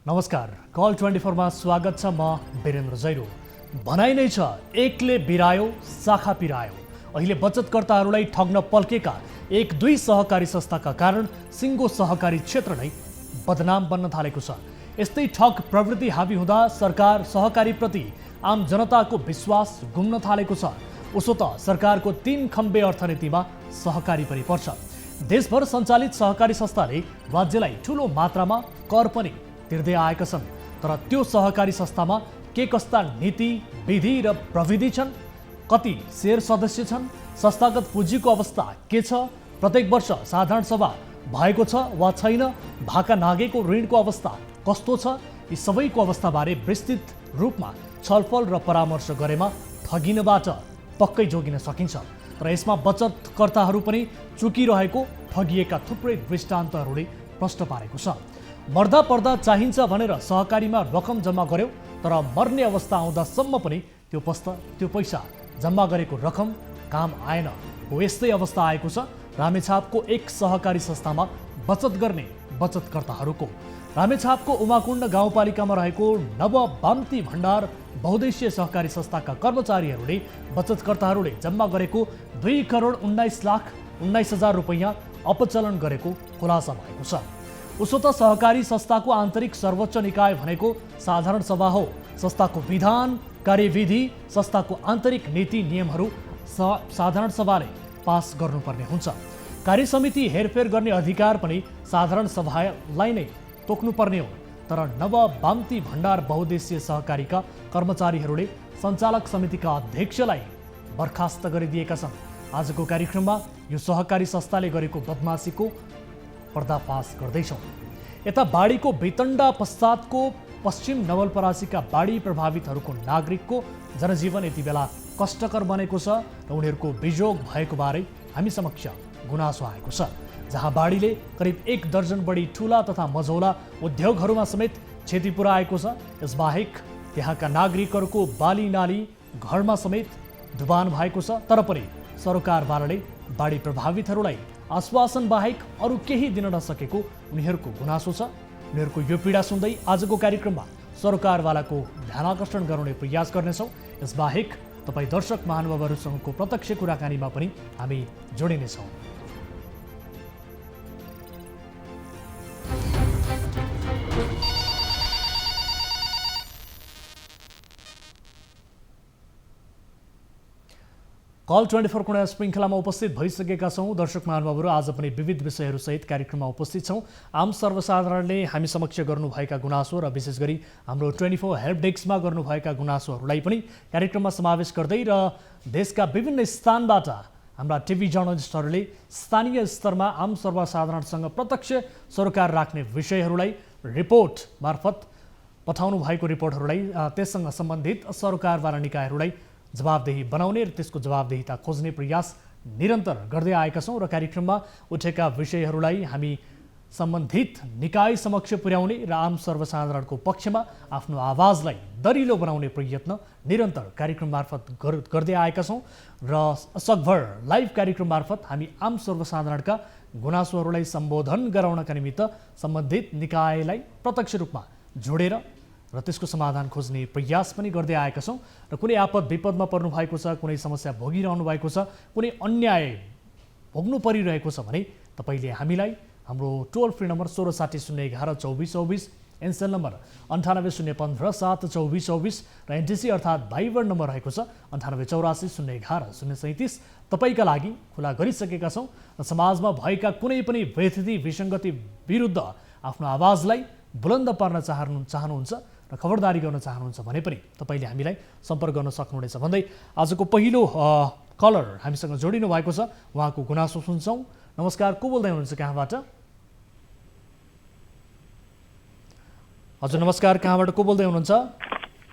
नमस्कार, कल 24 मा स्वागत छ। म वीरेन्द्र जैरो। भनाइ नै छ, एकले बिरायो शाखा पिरायो। अहिले बचतकर्ताहरूलाई ठग्न पल्केका एक दुई सहकारी संस्थाका कारण सिङ्गो सहकारी क्षेत्र नै बदनाम बन्न थालेको छ। यस्तै ठग प्रवृत्ति हावी हुँदा सरकार सहकारीप्रति आम जनताको विश्वास गुम्न थालेको छ। उसो त सरकारको 3 खम्बे अर्थनीतिमा सहकारी पनि पर्छ। देशभर सञ्चालित सहकारी संस्थाले राज्यलाई ठूलो मात्रामा कर पनि तिर्दै आएका छन्। तर त्यो सहकारी संस्थामा के कस्ता नीति, विधि र प्रविधि छन्? कति शेयर सदस्य छन्? संस्थागत पुँजीको अवस्था के छ? प्रत्येक वर्ष साधारण सभा भएको छ वा छैन? भाका नागेको ऋणको अवस्था कस्तो छ? यी सबैको अवस्थाबारे विस्तृत रूपमा छलफल र परामर्श गरेमा ठगिनबाट पक्कै जोगिन सकिन्छ। तर यसमा बचतकर्ताहरू पनि चुकिरहेको ठगिएका थुप्रै दृष्टान्तहरूले प्रश्न पारेको छ। मर्दा पर्दा चाहिन्छ भनेर सहकारीमा रकम जम्मा गर्यो, तर मर्ने अवस्था आउँदासम्म पनि त्यो पैसा जम्मा गरेको रकम काम आएन। हो यस्तै अवस्था आएको छ रामेछापको एक सहकारी संस्थामा बचत गर्ने बचतकर्ताहरूको। रामेछापको उमाकुण्ड गाउँपालिकामा रहेको नव बाम्ती भण्डार बहुद्देश्य सहकारी संस्थाका कर्मचारीहरूले बचतकर्ताहरूले जम्मा गरेको 2,19,19,000 रुपैयाँ अपचलन गरेको खुलासा भएको छ। उसो त सहकारी संस्थाको आन्तरिक सर्वोच्च निकाय भनेको साधारण सभा हो। संस्थाको विधान, कार्यविधि, संस्थाको आन्तरिक नीति नियमहरू साधारण सभाले पास गर्नुपर्ने हुन्छ। कार्यसमिति हेरफेर गर्ने अधिकार पनि साधारण सभालाई नै तोक्नुपर्ने हो। तर नव बाम्ती भण्डार बहुद्देश्य सहकारीका कर्मचारीहरूले सञ्चालक समितिका अध्यक्षलाई बर्खास्त गरिदिएका छन्। आजको कार्यक्रममा यो सहकारी संस्थाले गरेको बदमासीको पर्दाफास गर्दैछौँ। यता बाढीको वितण्डा पश्चातको पश्चिम नवलपरासीका बाढी प्रभावितहरूको नागरिकको जनजीवन यति बेला कष्टकर बनेको छ र उनीहरूको वियोग भएको बारे हामी समक्ष गुनासो आएको छ। जहाँ बाढीले करिब 1 दर्जन बढी ठुला तथा मझौला उद्योगहरूमा समेत क्षति पुर्याएको छ। यसबाहेक त्यहाँका नागरिकहरूको बाली नाली घरमा समेत डुबान भएको छ। तर पनि सरकारवालाले बाढी प्रभावितहरूलाई आश्वासन बाहेक अरू केही दिन नसकेको उनीहरूको गुनासो छ। उनीहरूको यो पीडा सुन्दै आजको कार्यक्रममा सरकारवालाको ध्यानाकर्षण गराउने प्रयास गर्नेछौँ। यसबाहेक तपाईँ दर्शक महानुभावहरूसँगको प्रत्यक्ष कुराकानीमा पनि हामी जोडिनेछौँ। कल 24 कुणा श्रृङ्खलामा उपस्थित भइसकेका छौँ। दर्शक महानुभावहरू, आज पनि विविध विषयहरूसहित कार्यक्रममा उपस्थित छौँ। आम सर्वसाधारणले हामी समक्ष गर्नुभएका गुनासो र विशेष गरी हाम्रो 24 हेल्प डेस्कमा गर्नुभएका गुनासोहरूलाई पनि कार्यक्रममा समावेश गर्दै र देशका विभिन्न स्थानबाट हाम्रा टिभी जर्नलिस्टहरूले स्थानीय स्तरमा आम सर्वसाधारणसँग प्रत्यक्ष सरोकार राख्ने विषयहरूलाई रिपोर्ट मार्फत पठाउनु भएको रिपोर्टहरूलाई त्यससँग सम्बन्धित सरकारवाला निकायहरूलाई जवाबदेही बनाउने र त्यसको जवाबदेहिता खोज्ने प्रयास निरन्तर गर्दै आएका छौँ र कार्यक्रममा उठेका विषयहरूलाई हामी सम्बन्धित निकाय समक्ष पुर्याउने र आम सर्वसाधारणको पक्षमा आफ्नो आवाजलाई दरिलो बनाउने प्रयत्न निरन्तर कार्यक्रम मार्फत गर्दै आएका छौँ र सकभर लाइभ कार्यक्रम मार्फत हामी आम सर्वसाधारणका गुनासोहरूलाई सम्बोधन गराउनका निमित्त सम्बन्धित निकायलाई प्रत्यक्ष रूपमा जोडेर र त्यसको समाधान खोज्ने प्रयास पनि गर्दै आएका छौँ। र कुनै आपद विपदमा पर्नु भएको छ, कुनै समस्या भोगिरहनु भएको छ, कुनै अन्याय भोग्नु परिरहेको छ भने तपाईँले हामीलाई हाम्रो टोल फ्री नम्बर 1660 011 2424, एनसेल नम्बर 980157 2424 र एनटिसी अर्थात् भाइबर नम्बर रहेको छ 9884 011 037 तपाईँका लागि खुला गरिसकेका छौँ। र समाजमा भएका कुनै पनि व्यथिति विसङ्गति विरुद्ध आफ्नो आवाजलाई बुलन्द पार्न चाहनुहुन्छ र खबरदारी गर्न चाहनुहुन्छ भने पनि तपाईँले हामीलाई सम्पर्क गर्न सक्नुहुनेछ भन्दै आजको पहिलो कलर हामीसँग जोडिनु भएको छ। उहाँको गुनासो सुन्छौँ। नमस्कार, को बोल्दै हुनुहुन्छ, कहाँबाट? हजुर नमस्कार, कहाँबाट को बोल्दै हुनुहुन्छ?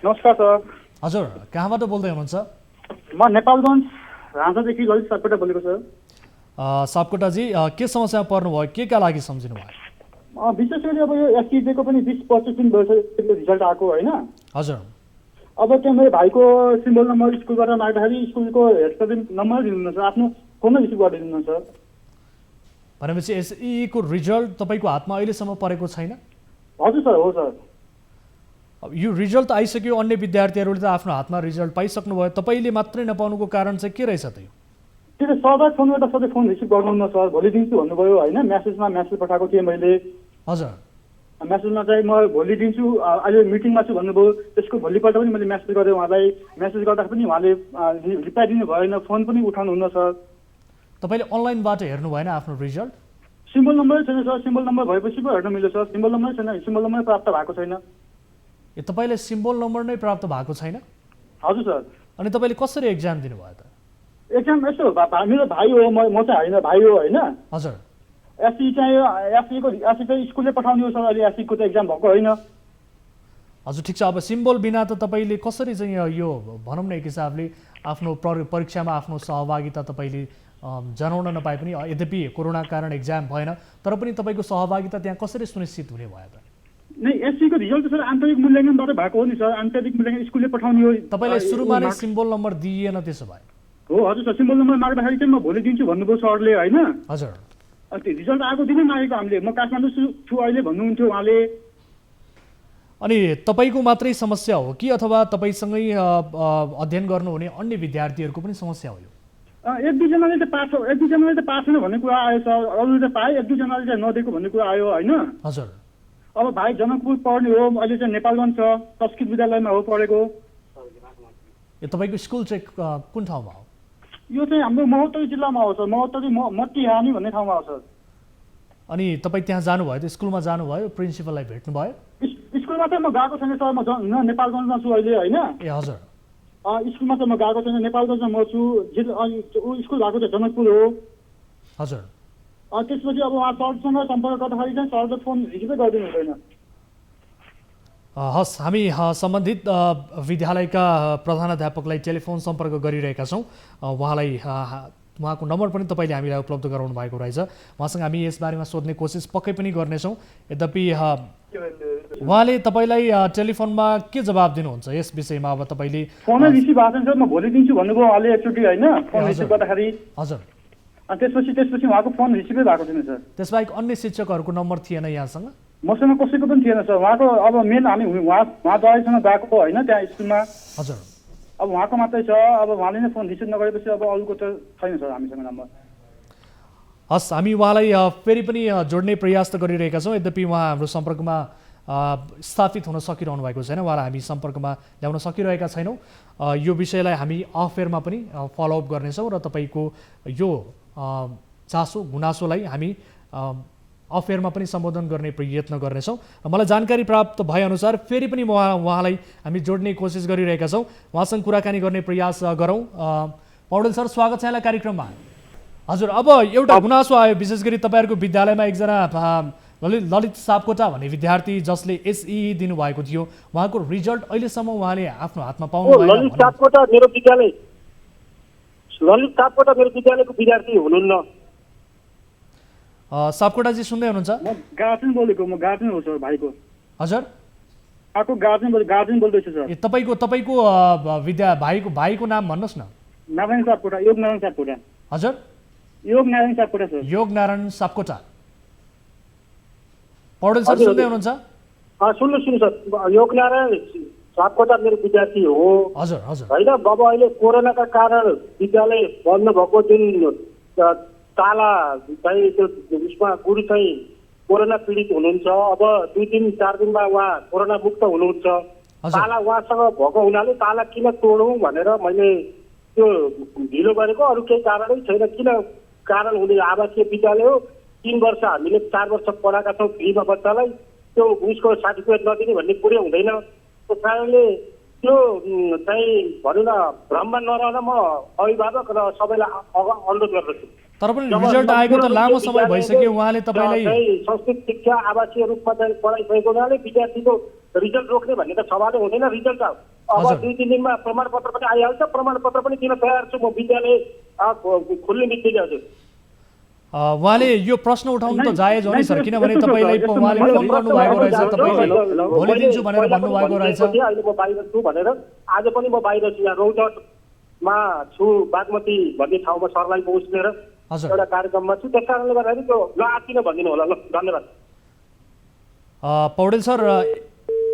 नमस्कार सर। हजुर, कहाँबाट बोल्दै हुनुहुन्छ? म नेपालगञ्ज राजादेखि ललित सापकोटा बोलेको सर। सापकोटाजी, के समस्यामा पर्नुभयो, के का लागि सम्झिनु भयो? विशेष गरी अब यो एसटिजेको पनि 20-25 दिन भइसक्यो रिजल्ट आएको होइन। हजुर। अब त्यो मेरो भाइको सिम्बल नम्बर स्कुलबाट माग्दाखेरि स्कुलको हेड सर्भिस नम्बर दिनुहुन्छ, आफ्नो फोनमा रिसिभ गरिदिनुहुन्छ। भनेपछि एसईको रिजल्ट तपाईँको हातमा अहिलेसम्म परेको छैन? हजुर सर, हो सर। अब यो रिजल्ट आइसक्यो, अन्य विद्यार्थीहरूले त आफ्नो हातमा रिजल्ट पाइसक्नुभयो, तपाईँले मात्रै नपाउनुको कारण चाहिँ के रहेछ त यो? त्यो सरलाई फोन गर्दा सधैँ फोन रिसिभ गर्नुहुन्न सर, भोलि दिन्छु भन्नुभयो होइन। मेसेज पठाएको थिएँ मैले। हजुर। मेसेजमा चाहिँ म भोलि दिन्छु, अहिले मिटिङमा छु भन्नुभयो। त्यसको भोलिपल्ट पनि मैले मेसेज गरेँ उहाँलाई। मेसेज गर्दा पनि उहाँले रिप्लाई दिनु भएन, फोन पनि उठाउनुहुन्न सर। तपाईँले अनलाइनबाट हेर्नु भएन आफ्नो रिजल्ट? सिम्बल नम्बरै छैन सर। सिम्बल नम्बर भएपछि पो हेर्न मिल्यो सर। सिम्बल नम्बरै छैन, सिम्बल नम्बर प्राप्त भएको छैन। ए, तपाईँलाई सिम्बल नम्बर नै प्राप्त भएको छैन? हजुर सर। अनि तपाईँले कसरी एक्जाम दिनुभयो त? एक्जाम यस्तो मेरो भाइ हो, म चाहिँ होइन, भाइ हो होइन। हजुर। एससी चाहिँ स्कुलले पठाउने हो सर। अहिले एससीको त एक्जाम भएको होइन। हजुर, ठिक छ। अब सिम्बल बिना त तपाईँले कसरी चाहिँ यो भनौँ न एक हिसाबले आफ्नो परीक्षामा आफ्नो सहभागिता तपाईँले जनाउन नपाए पनि, यद्यपि कोरोना कारण एक्जाम भएन तर पनि तपाईँको सहभागिता त्यहाँ कसरी सुनिश्चित हुने भयो त? नै एससीको रिजल्ट त सर आन्तरिक मूल्याङ्कनबाट भएको हो नि सर। आन्तरिक मूल्याङ्कन स्कुलले पठाउने हो। तपाईँलाई सुरुमा नै सिम्बल नम्बर दिइएन त्यसो भए? हो हजुर सर। सिम्बल नम्बर माग्दाखेरि चाहिँ म भोलि दिन्छु भन्नुभयो सरले होइन। हजुर। त्यो रिजल्ट आएको दिनै मागेको हामीले। म काठमाडौँ छु अहिले भन्नुहुन्थ्यो उहाँले। अनि तपाईँको मात्रै समस्या हो कि अथवा तपाईँसँगै अध्ययन गर्नुहुने अन्य विद्यार्थीहरूको पनि समस्या हो यो? एक दुईजनाले त पास छैन भन्ने कुरा आयो सर। अरूले त पाए, एक दुईजनाले चाहिँ नदिएको भन्ने कुरा आयो होइन। हजुर। अब भाइ जनकपुर पढ्ने हो, अहिले चाहिँ नेपालगञ्ज छ, संस्कृत विद्यालयमा हो पढेको। यो तपाईँको स्कुल चाहिँ कुन ठाउँमा हो? यो चाहिँ हाम्रो महोत्तरी जिल्लामा हो सर। महोत्तरी मट्टिहानी भन्ने ठाउँमा हो सर। अनि तपाईँ त्यहाँ जानुभयो त? स्कुलमा जानुभयो, प्रिन्सिपललाई भेट्नुभयो? स्कुलमा चाहिँ म गएको छैन सर। म नेपालगञ्जमा छु अहिले होइन। ए हजुर। स्कुलमा चाहिँ म गएको छैन, नेपालगञ्जमा म छु। स्कुल भएको चाहिँ जनकपुर हो। हजुर। त्यसपछि अब उहाँ सरसँग सम्पर्क गर्दाखेरि चाहिँ सरले फोन रिसिभै गरिदिनु हुँदैन। हस्, हामी सम्बन्धित विद्यालयका प्रधानाध्यापकलाई टेलिफोन सम्पर्क गरिरहेका छौँ। उहाँको नम्बर पनि तपाईँले हामीलाई उपलब्ध गराउनु भएको रहेछ। उहाँसँग हामी यसबारेमा सोध्ने कोसिस पक्कै पनि गर्नेछौँ। यद्यपि उहाँले तपाईँलाई टेलिफोनमा के जवाब दिनुहुन्छ यस विषयमा? अब तपाईँले फोनै रिसिभ भएको छैन सर। म भोलि दिन्छु भन्नुभयो उहाँले एकचोटि होइन, फोन रिसिभ गर्दाखेरि। हजुर। अनि त्यसपछि उहाँको फोन रिसिभै भएको छैन सर। त्यसबाहेक अन्य शिक्षकहरूको नम्बर थिएन यहाँसँग? मसँग कसैको पनि थिएन सर। उहाँको अब मेन हामी उहाँ दवाईसँग गएको होइन त्यहाँ स्कुलमा। हजुर। अब उहाँको मात्रै छ। अब उहाँले नै फोन रिसिभ नगरेपछि अब अरूको त छैन सर हामीसँग नम्बर। हस्, हामी उहाँलाई फेरि पनि जोड्ने प्रयास त गरिरहेका छौँ। यद्यपि उहाँ हाम्रो सम्पर्कमा स्थापित हुन सकिरहनु भएको छैन, उहाँलाई हामी सम्पर्कमा ल्याउन सकिरहेका छैनौँ। यो विषयलाई हामी अफेयरमा पनि फलोअप गर्नेछौँ र तपाईँको यो चासो गुनासोलाई हामी अफेयरमा पनि सम्बोधन गर्ने प्रयत्न गर्नेछौँ। मलाई जानकारी प्राप्त भएअनुसार फेरि पनि उहाँलाई हामी जोड्ने कोसिस गरिरहेका छौँ। उहाँसँग कुराकानी गर्ने प्रयास गरौँ। पौडेल सर, स्वागत छ यहाँलाई कार्यक्रममा। हजुर, अब एउटा गुनासो आयो, विशेष गरी तपाईँहरूको विद्यालयमा एकजना ललित सापकोटा भन्ने विद्यार्थी जसले एसई दिनुभएको थियो, उहाँको रिजल्ट अहिलेसम्म उहाँले आफ्नो हातमा पाउनु भएन। ललित सापकोटा मेरो विद्यालयको विद्यार्थी हुनुहुन्न। सापकोटाजी सुन्दै हुनुहुन्छ? म गार्जेन बोलेको, म गार्जेन हो सर भाइको। हजुर। आको गार्जेन बोल्दैछु सर। ए, तपाईँको भाइको नाम भन्नुहोस् न। नारायण सापकोटा, योग नारायण सापकोटा। हजुर। योग नारायण सापकोटा सर। योग नारायण सापकोटा। पौडेल सर सुन्दै हुनुहुन्छ? सुन्नु सर। योग नारायण सापकोटा मेरो विद्यार्थी हो। हजुर हजुर। होइन, अब अहिले कोरोनाका कारण विद्यालय बन्द भएको जुन ताला चाहिँ त्यो उसमा गुरु चाहिँ कोरोना पीडित हुनुहुन्छ। अब 2-3-4 दिनमा उहाँ कोरोना मुक्त हुनुहुन्छ। ताला उहाँसँग भएको हुनाले ताला किन तोडौँ भनेर मैले त्यो ढिलो गरेको। अरू केही कारणै छैन। किन कारण हुने? आवासीय विद्यालय हो, 3 वर्ष हामीले 4 वर्ष पढाएका छौँ फ्रीमा बच्चालाई। त्यो उसको सर्टिफिकेट नदिने भन्ने कुरै हुँदैन। त्यो कारणले त्यो चाहिँ भनौँ न भ्रममा नरहन म अभिभावक र सबैलाई अनुरोध गर्दछु। तर पनि रिजल्ट आएको त लामो समय भइसक्यो। उहाँले तपाईँलाई संस्कृत शिक्षा आवासीय रूपमा चाहिँ पढाइसकेको हुनाले विद्यार्थीको रिजल्ट रोक्ने भन्ने त सवालै हुँदैन। रिजल्ट अब 2-3 दिनमा प्रमाणपत्र पनि आइहाल्छ। प्रमाणपत्र पनि दिन तयार छु म विद्यालय खुल्ने बित्तिकै। हजुर, उहाँले यो प्रश्न उठाउनु त जायज हो नि सर, किनभने तपाईँलाई उहाँले फोन गर्नुभएको रहेछ, तपाईँले भोलि दिन्छु भनेर भन्नुभएको रहेछ। अहिले म बाहिर छु भनेर, आज पनि म बाहिर छु, यहाँ रौतहटमा छु, बागमती भन्ने ठाउँमा सरलाई उस्नेर एउटा कार्यक्रममा छु। त्यस कारणले गर्दाखेरि त्यो नआत्तिन भनिदिनु होला। ल, धन्यवाद। पौडेल सर,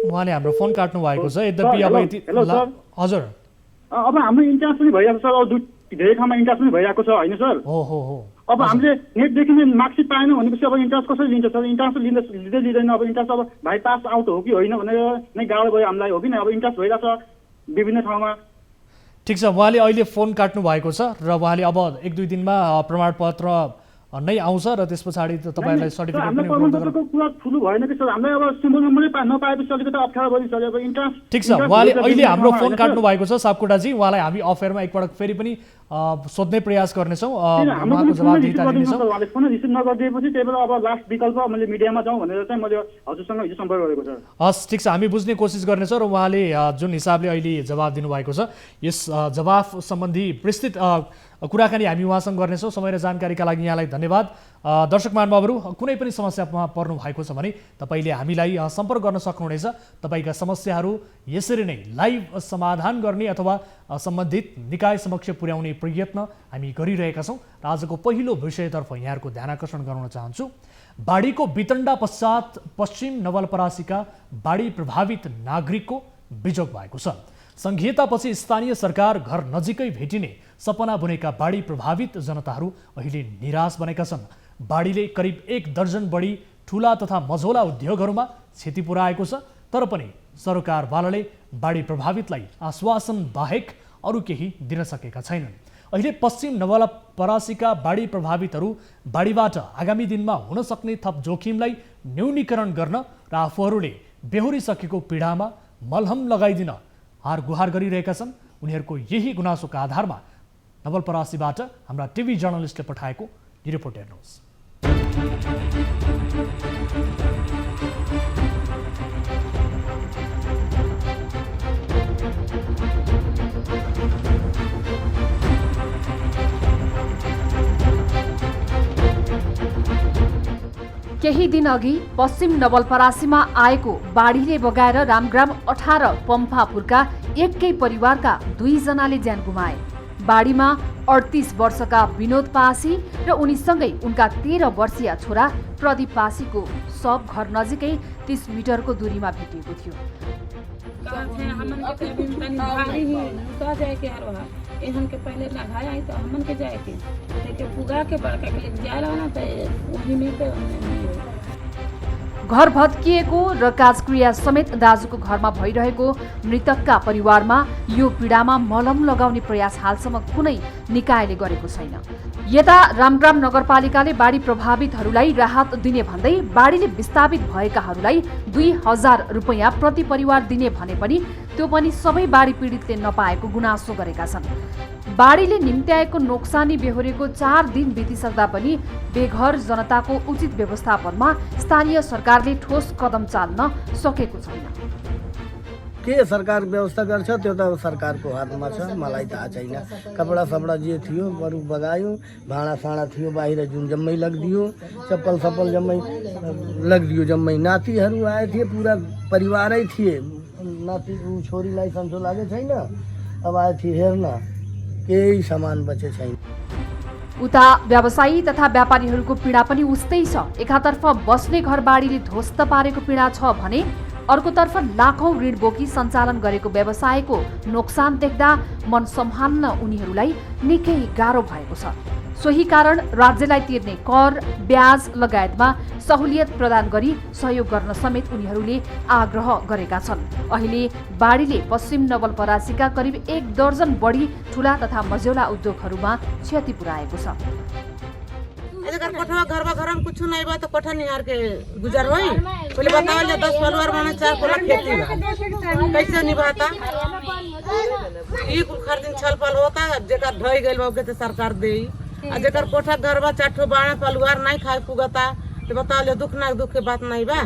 उहाँले हाम्रो फोन काट्नु भएको छ। यद्यपि अब यति हेलो सर। हजुर अब हाम्रो इन्ट्रान्स पनि भइरहेको छ, अब धेरै ठाउँमा इन्ट्रान्स पनि भइरहेको छ होइन सर। हो अब हामीले नेटदेखि नै मार्कसिट पाएन भनेपछि अब इन्ट्रान्स कसरी लिन्छ सर? इन्ट्रान्स लिँदै लिँदैन। अब इन्ट्रान्स अब भाइ पास आउट हो कि होइन भनेर नै गाह्रो भयो हामीलाई, हो कि नै? अब इन्ट्रान्स भइरहेको छ विभिन्न ठाउँमा। ठिक छ, उहाँले अहिले फोन काट्नु भएको छ र उहाँले अब 1-2 दिनमा प्रमाणपत्र नै आउँछ र त्यस पछाडि तपाईँलाई सर्टिफिकेट पनि उपलब्ध प्रमाणपत्रको कुरा ठुलो भएन कि सर? हामीलाई अब सिम्बल नम्बरै नपाएपछि अलिकति अप्ठ्यारो भयो सर। अब इन्ट्रान्स ठिक छ, उहाँले अहिले हाम्रो फोन काट्नु भएको छ सापकोटाजी। उहाँलाई हामी अफेयरमा एकपटक फेरि पनि सोध्ने प्रयास गर्नेछौँ, उहाँको जवाफदेहिता लिनेछौँ। उहाँले फोन रिसिभ नगरिदिएपछि त्यही भएर अब लास्ट विकल्प मैले मिडियामा जाउँ भनेर चाहिँ मैले हजुरसँग हिजो सम्पर्क गरेको सर। हस् ठिक छ, हामी बुझ्ने कोसिस गर्नेछौँ र उहाँले जुन हिसाबले अहिले जवाफ दिनुभएको छ यस जवाफ सम्बन्धी विस्तृत कुराकानी हामी उहाँसँग गर्नेछौँ। समय र जानकारीका लागि यहाँलाई धन्यवाद। दर्शक महानुभावहरू, कुनै पनि समस्यामा पर्नु भएको छ भने तपाईँले हामीलाई सम्पर्क गर्न सक्नुहुनेछ। तपाईँका समस्याहरू यसरी नै लाइभ समाधान गर्ने अथवा सम्बन्धित निकाय समक्ष पुर्याउने प्रयत्न हामी गरिरहेका छौँ। र आजको पहिलो विषयतर्फ यहाँहरूको ध्यान आकर्षण गराउन चाहन्छु। बाढीको वितण्डा पश्चात पश्चिम नवलपरासीका बाढी प्रभावित नागरिकको बिजोग भएको छ। सङ्घीयतापछि स्थानीय सरकार घर नजिकै भेटिने सपना बुनेका बाढी प्रभावित जनताहरू अहिले निराश बनेका छन्। बाढीले करिब 1 दर्जन बढी ठुला तथा मझौला उद्योगहरूमा क्षति पुर्याएको छ, तर पनि सरकारवालाले बाढी प्रभावितलाई आश्वासन बाहेक अरू केही दिन सकेका छैनन्। अहिले पश्चिम नवलपरासीका बाढी प्रभावितहरू बाढीबाट आगामी दिनमा हुन सक्ने थप जोखिमलाई न्यूनीकरण गर्न र आफूहरूले बेहोरिसकेको पीडामा मलहम लगाइदिन हार गुहार गरिरहेका छन्। उनीहरूको यही गुनासोका आधारमा नवलपरासीबाट हाम्रा टिभी जर्नलिस्टले पठाएको रिपोर्ट हेर्नुहोस्। केही दिन अघि पश्चिम नवलपरासीमा आएको बाढीले बगाएर रामग्राम 18 पम्फापुरका एकै परिवारका 2 जनाले ज्यान गुमाए। बाढीमा 38 वर्षका विनोद पासी र उनीसँगै उनका 13 वर्षीय छोरा प्रदीप पासीको शव घर नजिकै 30 मिटरको दूरीमा भेटिएको थियो। एहन के पहले लगाया है तो हमन के जाए के पुगा के बड़का के जाए ना तो वही में तो घर भत्किएको र काजक्रिया समेत दाजुको घरमा भइरहेको मृतकका परिवारमा यो पीडामा मलम लगाउने प्रयास हालसम्म कुनै निकायले गरेको छैन। यता रामग्राम नगरपालिकाले बाढी प्रभावितहरूलाई राहत दिने भन्दै बाढीले विस्थापित भएकाहरूलाई 2000 रुपैयाँ प्रति परिवार दिने भने पनि त्यो पनि सबै बाढी पीडितले नपाएको गुनासो गरेका छन्। बाढीले निम्त्याएको नोक्सानी बेहोरेको 4 दिन बितिसक्दा पनि बेघर जनताको उचित व्यवस्थापनमा स्थानीय सरकारले ठोस कदम चाल्न सकेको छैन। के सरकार व्यवस्था गर्छ त्यो त सरकारको हातमा छ, मलाई थाहा छैन। कपडा सपडा जे थियो बरु बगायो, भाँडा साँडा थियो बाहिर जुन जम्मै लगिदियो, चप्पल सप्पल जम्मै लगिदियो। जम्मै नातिहरू आए थिए, पुरा परिवारै थिए। नाति छोरीलाई सन्चो लागे छैन, अब आए थिए हेर्न, केही सामान बचे छैन। उता व्यवसायी तथा व्यापारीहरूको पीडा पनि उस्तै छ। एकातर्फ बस्ने घर बाढीले ध्वस्त पारेको पीडा छ भने अर्कोतर्फ लाखौं ऋण बोकी सञ्चालन गरेको व्यवसायको नोक्सान देख्दा मन सम्हाल्न उनीहरूलाई निकै गाह्रो भएको छ। सोही कारण राज्यलाई तिर्ने कर, ब्याज लगायतमा सहुलियत प्रदान गरी सहयोग गर्न समेत उनीहरूले आग्रह गरेका छन्। अहिले बाढीले पश्चिम नवलपरासीका करिब 1 दर्जन बढी ठुला तथा मझौला उद्योगहरूमा क्षति पुर्याएको छ। कोठा घरमा कुछ नहीं बा तो कोठा निहार के गुजर होई। पहले बताओ 10 परिवार माने 4 कोला खेती कैसे निभाता? ई कुल खर्च छल पल होता, जेकर ढई गइल बा के सरकार देई, आ जेकर कोठा घरवा 4 ठो बाणा परिवार नहीं खाए पुगता, तो बताओ दुख ना दुख के बात नहीं बा।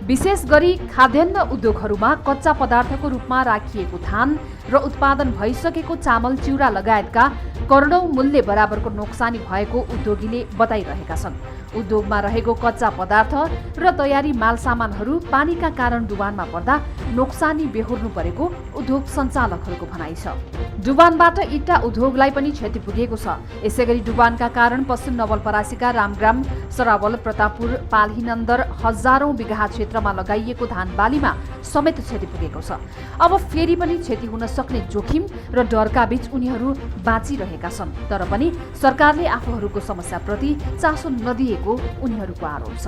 विशेष गरी खाद्यान्न उद्योगहरूमा कच्चा पदार्थको रूपमा राखिएको धान र उत्पादन भइसकेको चामल चिउरा लगायतका करोडौं मूल्य बराबरको नोक्सानी भएको उद्योगीले बताइरहेका छन्। उद्योगमा रहेको कच्चा पदार्थ र तयारी माल सामानहरू पानीका कारण डुबानमा पर्दा नोक्सानी बेहोर्नु परेको उद्योग सञ्चालकहरूको भनाइ छ। डुबानबाट इट्टा उद्योगलाई पनि क्षति पुगेको छ। यसैगरी डुबानका कारण पश्चिम नवलपरासीका रामग्राम, सरावल, प्रतापपुर, पाल्हीनन्दर हजारौं बिघा क्षेत्रमा लगाइएको धान बालीमा समेत क्षति पुगेको छ। अब फेरि पनि क्षति हुन सक्ने जोखिम र डरका बीच उनीहरू बाँचिरहेका छन्। तर पनि सरकारले आफूहरूको समस्याप्रति चासो नदिएको उनीहरूको आरोप छ।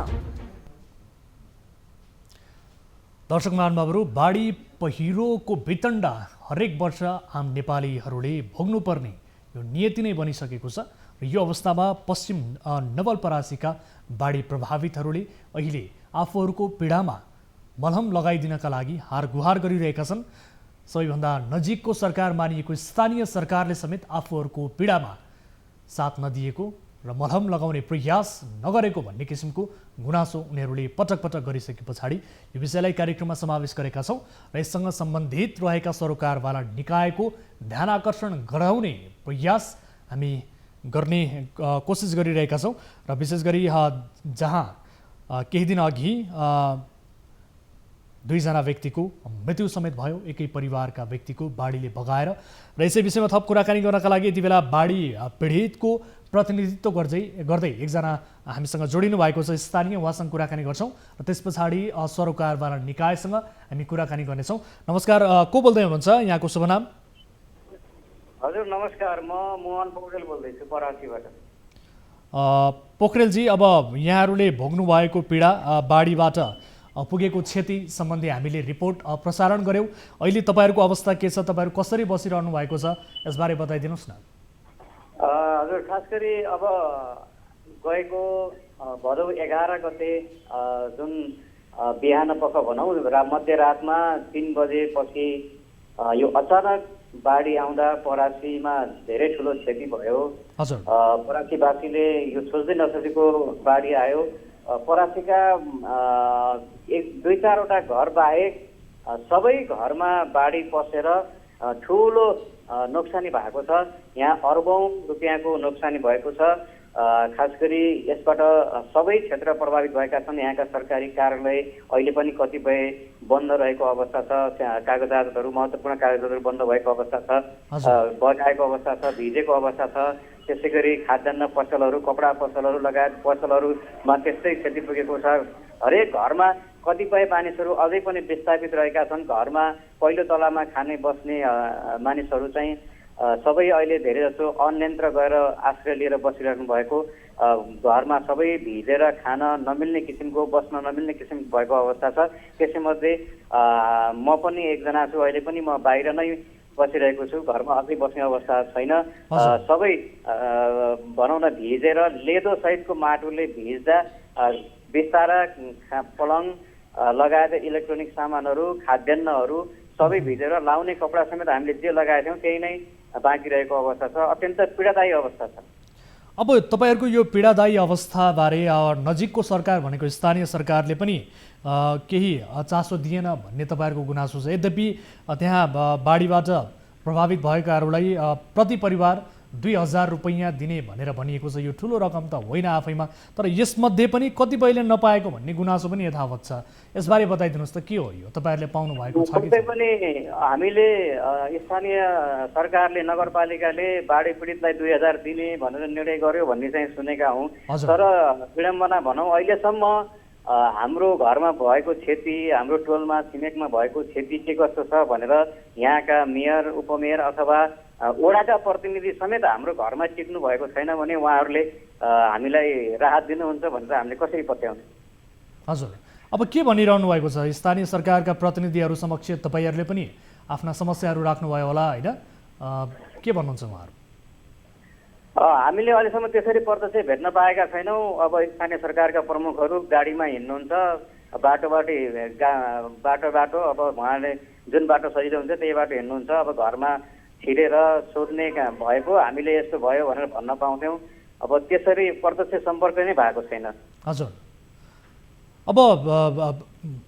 दर्शक महानुभावहरू, बाढी पहिरोको वितण्डा हरेक वर्ष आम नेपालीहरूले भोग्नुपर्ने यो नियति नै बनिसकेको छ। र यो अवस्थामा पश्चिम नवलपरासीका बाढी प्रभावितहरूले अहिले आफूहरूको पीडामा मलहम लगाइदिनका लागि हारगुहार गरिरहेका छन्। सबैभन्दा नजिकको सरकार मानिएको स्थानीय सरकारले समेत आफूहरूको पीडामा साथ नदिएको र मलहम लगाउने प्रयास नगरेको भन्ने किसिमको गुनासो उनीहरूले पटक पटक गरिसके पछाडि यो विषयलाई कार्यक्रममा समावेश गरेका छौँ र यससँग सम्बन्धित रहेका सरोकारवाला निकायको ध्यान आकर्षण गराउने प्रयास हामी गर्ने कोसिस गरिरहेका छौँ। र विशेष गरी जहाँ केही दिन अघि 2 जना व्यक्तिको मृत्यु समेत भयो, एकै परिवारका व्यक्तिको बाढीले भगाएर। र यसै विषयमा थप कुराकानी गर्नका लागि यति बेला बाढी पीडितको प्रतिनिधित्व गर्दै एकजना हामीसँग जोडिनु भएको छ स्थानीय, उहाँसँग कुराकानी गर्छौँ र त्यस पछाडि सरोकारवाला निकायसँग हामी कुराकानी गर्नेछौँ। नमस्कार, को बोल्दै हुनुहुन्छ? यहाँको शुभ नाम? हजुर नमस्कार, म मोहन पौडेल बोल्दैछु परासीबाट। पोखरेलजी, अब यहाँहरूले भोग्नु भएको पीडा, बाढीबाट पुगेको क्षति सम्बन्धी हामीले रिपोर्ट प्रसारण गऱ्यौँ। अहिले तपाईँहरूको अवस्था के छ? तपाईँहरू कसरी बसिरहनु भएको छ? यसबारे बताइदिनुहोस् न। हजुर, खास गरी अब गएको भदौ 11 गते जुन बिहान पख भनौँ मध्यरातमा 3 बजेपछि यो अचानक बाढी आउँदा परासीमा धेरै ठुलो क्षति भयो। परासीवासीले यो सोच्दै नसोचेको बाढी आयो। परासीका 1-2-4वटा घर बाहेक सबै घरमा बाढी पसेर ठुलो नोक्सानी भएको छ। यहाँ अरबौं रुपियाँको नोक्सानी भएको छ। खास गरी यसबाट सबै क्षेत्र प्रभावित भएका छन्। यहाँका सरकारी कार्यालय अहिले पनि कतिपय बन्द रहेको अवस्था छ। कागजातहरू, महत्त्वपूर्ण कागजातहरू बन्द भएको अवस्था छ, बगाएको अवस्था छ, भिजेको अवस्था छ। त्यसै गरी खाद्यान्न पसलहरू, कपडा पसलहरू लगायत पसलहरूमा त्यस्तै क्षति पुगेको छ। हरेक घरमा कतिपय मानिसहरू अझै पनि विस्थापित रहेका छन्। घरमा पहिलो तलामा खाने बस्ने मानिसहरू चाहिँ सबै अहिले धेरै जसो अन्यन्त्र गएर आश्रय लिएर बसिरहनु भएको। घरमा सबै भिजेर खान नमिल्ने किसिमको, बस्न नमिल्ने किसिमको भएको अवस्था छ। त्यसैमध्ये म पनि एकजना छु। अहिले पनि म बाहिर नै बसिरहेको छु, घरमा अझै बस्ने अवस्था छैन। सबै भनौँ न भिजेर लेदो सहितको माटोले भिज्दा बिस्तारा, पलङ लगायत इलेक्ट्रोनिक सामानहरू, खाद्यान्नहरू सबै भिजेर लाउने कपडा समेत हामीले जे लगाएका थियौँ त्यही नै बाँकी रहेको अवस्था छ। अत्यन्त पीडादायी अवस्था छ। अब तपाईँहरूको यो पीडादायी अवस्थाबारे नजिकको सरकार भनेको स्थानीय सरकारले पनि केही चासो दिएन भन्ने तपाईँहरूको गुनासो छ। यद्यपि त्यहाँ बाढीबाट प्रभावित भएकाहरूलाई प्रति परिवार 2000 रुपैयाँ दिने भनेर भनिएको छ। यो ठुलो रकम त होइन आफैमा, तर यसमध्ये पनि कतिपयले नपाएको भन्ने गुनासो पनि यथावत छ। यसबारे बताइदिनुहोस् त, के हो यो तपाईँहरूले पाउनु भएको छ कि? पनि हामीले स्थानीय सरकारले, नगरपालिकाले बाढी पीडितलाई 2000 दिने भनेर निर्णय गर्यो भन्ने चाहिँ सुनेका हौँ। तर विडम्बना भनौँ, अहिलेसम्म हाम्रो घरमा भएको क्षति, हाम्रो टोलमा छिमेकमा भएको क्षति के कस्तो छ भनेर यहाँका मेयर, उपमेयर अथवा वडाका प्रतिनिधि समेत हाम्रो घरमा टिक्नु भएको छैन भने उहाँहरूले हामीलाई राहत दिनुहुन्छ भनेर हामीले कसरी पत्याउने? हजुर, अब के भनिरहनु भएको छ? स्थानीय सरकारका प्रतिनिधिहरू समक्ष तपाईँहरूले पनि आफ्ना समस्याहरू राख्नुभयो होला होइन? के भन्नुहुन्छ उहाँहरू? हामीले अहिलेसम्म त्यसरी प्रत्यक्ष भेट्न पाएका छैनौँ। अब स्थानीय सरकारका प्रमुखहरू गाडीमा हिँड्नुहुन्छ, बाटो अब उहाँले जुन बाटो सजिलो हुन्छ त्यही बाटो हिँड्नुहुन्छ। अब घरमा छिरेर सोध्ने भएको, हामीले यस्तो भयो भनेर भन्न पाउँथ्यौँ। अब त्यसरी प्रत्यक्ष सम्पर्क नै भएको छैन। हजुर, अब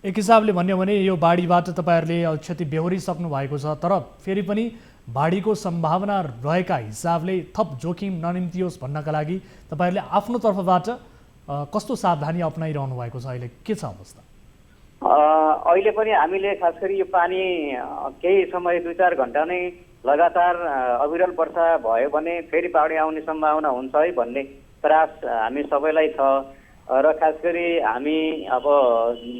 एक हिसाबले भन्यो भने यो बाढीबाट तपाईँहरूले क्षति बेहोरिसक्नु भएको छ, तर फेरि पनि बाढीको सम्भावना रहेका हिसाबले थप जोखिम ननिम्तियोस् भन्नका लागि तपाईँहरूले आफ्नो तर्फबाट कस्तो सावधानी अपनाइरहनु भएको छ? अहिले के छ अवस्था? अहिले पनि हामीले खास गरी यो पानी केही समय 2-4 घन्टा नै लगातार अविरल वर्षा भयो भने फेरि बाढी आउने सम्भावना हुन्छ है भन्ने त्रास हामी सबैलाई छ। र खास गरी हामी अब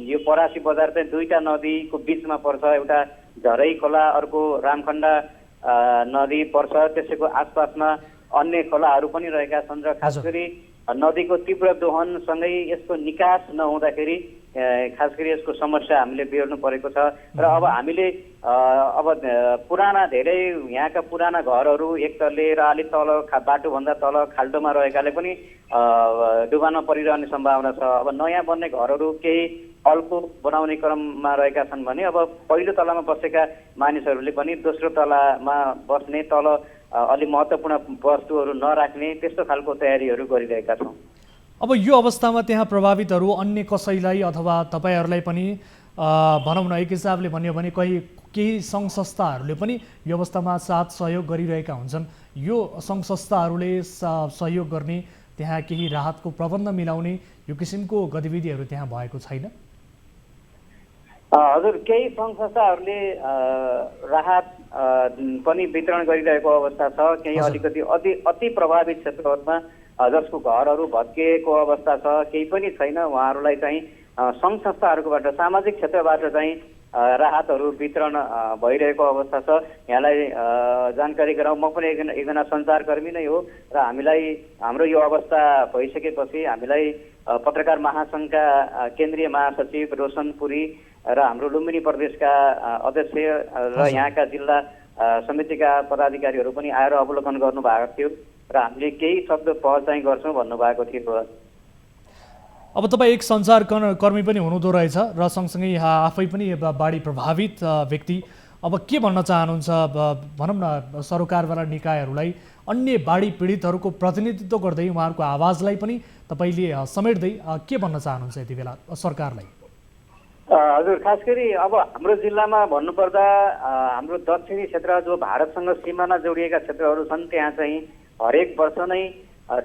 यो परासी बजार चाहिँ 2टा नदीको बिचमा पर्छ। एउटा झरै खोला, अर्को रामखण्डा नदी पर्छ। त्यसैको आसपासमा अन्य खोलाहरू पनि रहेका छन् र खास गरी नदीको तीव्र दोहनसँगै यसको निकास नहुँदाखेरि खास गरी यसको समस्या हामीले बेहोर्नु परेको छ। र अब हामीले अब पुराना धेरै यहाँका पुराना घरहरू एक तले र अलि तल बाटोभन्दा तल खाल्टोमा रहेकाले पनि डुबानमा परिरहने सम्भावना छ। अब नयाँ बन्ने घरहरू केही अल्को बनाउने क्रममा रहेका छन् भने अब पहिलो तलामा बसेका मानिसहरूले पनि दोस्रो तलामा बस्ने, तल अलि महत्त्वपूर्ण वस्तुहरू नराख्ने त्यस्तो खालको तयारीहरू गरिरहेका छौँ। अब यो अवस्थामा त्यहाँ प्रभावितहरू अन्य कसैलाई अथवा तपाईँहरूलाई पनि भनौँ न एक हिसाबले भन्यो भने केही सङ्घ संस्थाहरूले पनि यो अवस्थामा साथ सहयोग गरिरहेका हुन्छन्। यो सङ्घ संस्थाहरूले सहयोग गर्ने, त्यहाँ केही राहतको प्रबन्ध मिलाउने यो किसिमको गतिविधिहरू त्यहाँ भएको छैन? हजुर, केही सङ्घ संस्थाहरूले राहत पनि वितरण गरिरहेको अवस्था छ। केही अलिकति अति प्रभावित क्षेत्रहरूमा जसको घरहरू भत्किएको अवस्था छ, केही पनि छैन, उहाँहरूलाई चाहिँ सङ्घ संस्थाहरूबाट सामाजिक क्षेत्रबाट चाहिँ राहतहरू वितरण भइरहेको अवस्था छ। यहाँलाई जानकारी गराउँ, म पनि एकजना सञ्चारकर्मी नै हो र हामीलाई हाम्रो यो अवस्था भइसकेपछि हामीलाई पत्रकार महासङ्घका केन्द्रीय महासचिव रोशन पुरी र हाम्रो लुम्बिनी प्रदेशका अध्यक्ष र यहाँका जिल्ला समितिका पदाधिकारीहरू पनि आएर अवलोकन गर्नुभएको थियो र हामीले केही शब्द पहल चाहिँ गर्छौँ भन्नुभएको थियो। अब तपाईँ एक सञ्चारकर्मी पनि हुनुहुँदो रहेछ र सँगसँगै आफै पनि बाढी प्रभावित व्यक्ति, अब के भन्न चाहनुहुन्छ भनौँ न सरकारवाला निकायहरूलाई, अन्य बाढी पीडितहरूको प्रतिनिधित्व गर्दै उहाँहरूको आवाजलाई पनि तपाईँले समेट्दै के भन्न चाहनुहुन्छ यति बेला सरकारलाई? हजुर, खास गरी अब हाम्रो जिल्लामा भन्नुपर्दा हाम्रो दक्षिणी क्षेत्र जो भारतसँग सिमाना जोडिएका क्षेत्रहरू छन् त्यहाँ चाहिँ हरेक वर्ष नै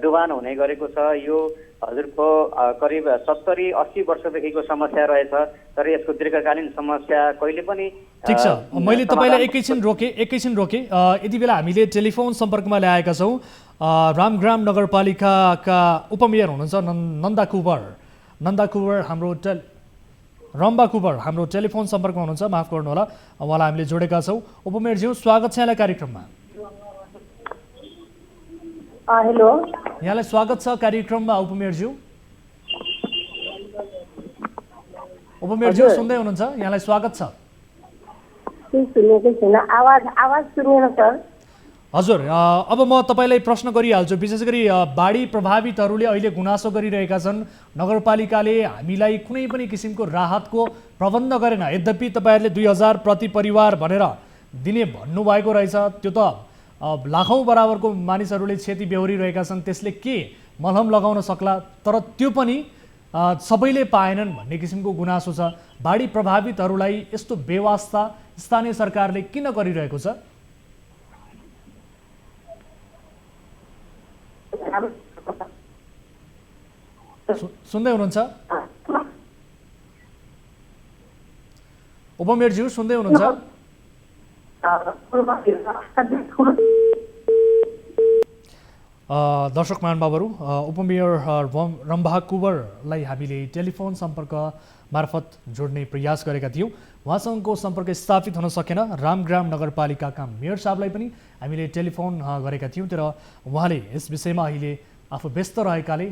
डुबान हुने गरेको छ। यो हजुरको करिब 70-80 वर्षदेखिको समस्या रहेछ, तर यसको दीर्घकालीन समस्या कहिले पनि ठिक छ। मैले तपाईँलाई एकैछिन रोकेँ। यति बेला हामीले टेलिफोन सम्पर्कमा ल्याएका छौँ रामग्राम नगरपालिकाका उपमेयर हुनुहुन्छ नन्दा कुँवर हाम्रो टेलिफोन सम्पर्कमा हुनुहुन्छ, माफ गर्नुहोला, उहाँलाई हामीले जोडेका छौँ। उपमेयरज्यू, स्वागत छ यहाँलाई कार्यक्रममा। हेलो, यहाँलाई स्वागत छ कार्यक्रममा उपमेयरज्यू। उपमेयरज्यू सुन्दै हुनुहुन्छ? यहाँलाई स्वागत छ। आवाज सुनेन सर। हजुर, अब म तपाईँलाई प्रश्न गरिहाल्छु। विशेष गरी बाढी प्रभावितहरूले अहिले गुनासो गरिरहेका छन्, नगरपालिकाले हामीलाई कुनै पनि किसिमको राहतको प्रबन्ध गरेन। यद्यपि तपाईँहरूले 2000 प्रति परिवार भनेर दिने भन्नुभएको रहेछ, त्यो त लाखौँ बराबरको मानिसहरूले क्षति बेहोरिरहेका छन्, त्यसले के मलहम लगाउन सक्ला? तर त्यो पनि सबैले पाएनन् भन्ने किसिमको गुनासो छ। बाढी प्रभावितहरूलाई यस्तो बेवास्ता स्थानीय सरकारले किन गरिरहेको छ? सुन्दै हुनुहुन्छ? उपमेयरज्यू सुन्दै हुनुहुन्छ? दर्शक महानुभावहरू, उपमेयर रम्भा कुँवरलाई हामीले टेलिफोन सम्पर्क मार्फत जोड्ने प्रयास गरेका थियौँ। उहाँसँगको सम्पर्क स्थापित हुन सकेन। रामग्राम नगरपालिकाका मेयर साहबलाई पनि हामीले टेलिफोन गरेका थियौँ, तर उहाँले यस विषयमा अहिले आफू व्यस्त रहेकाले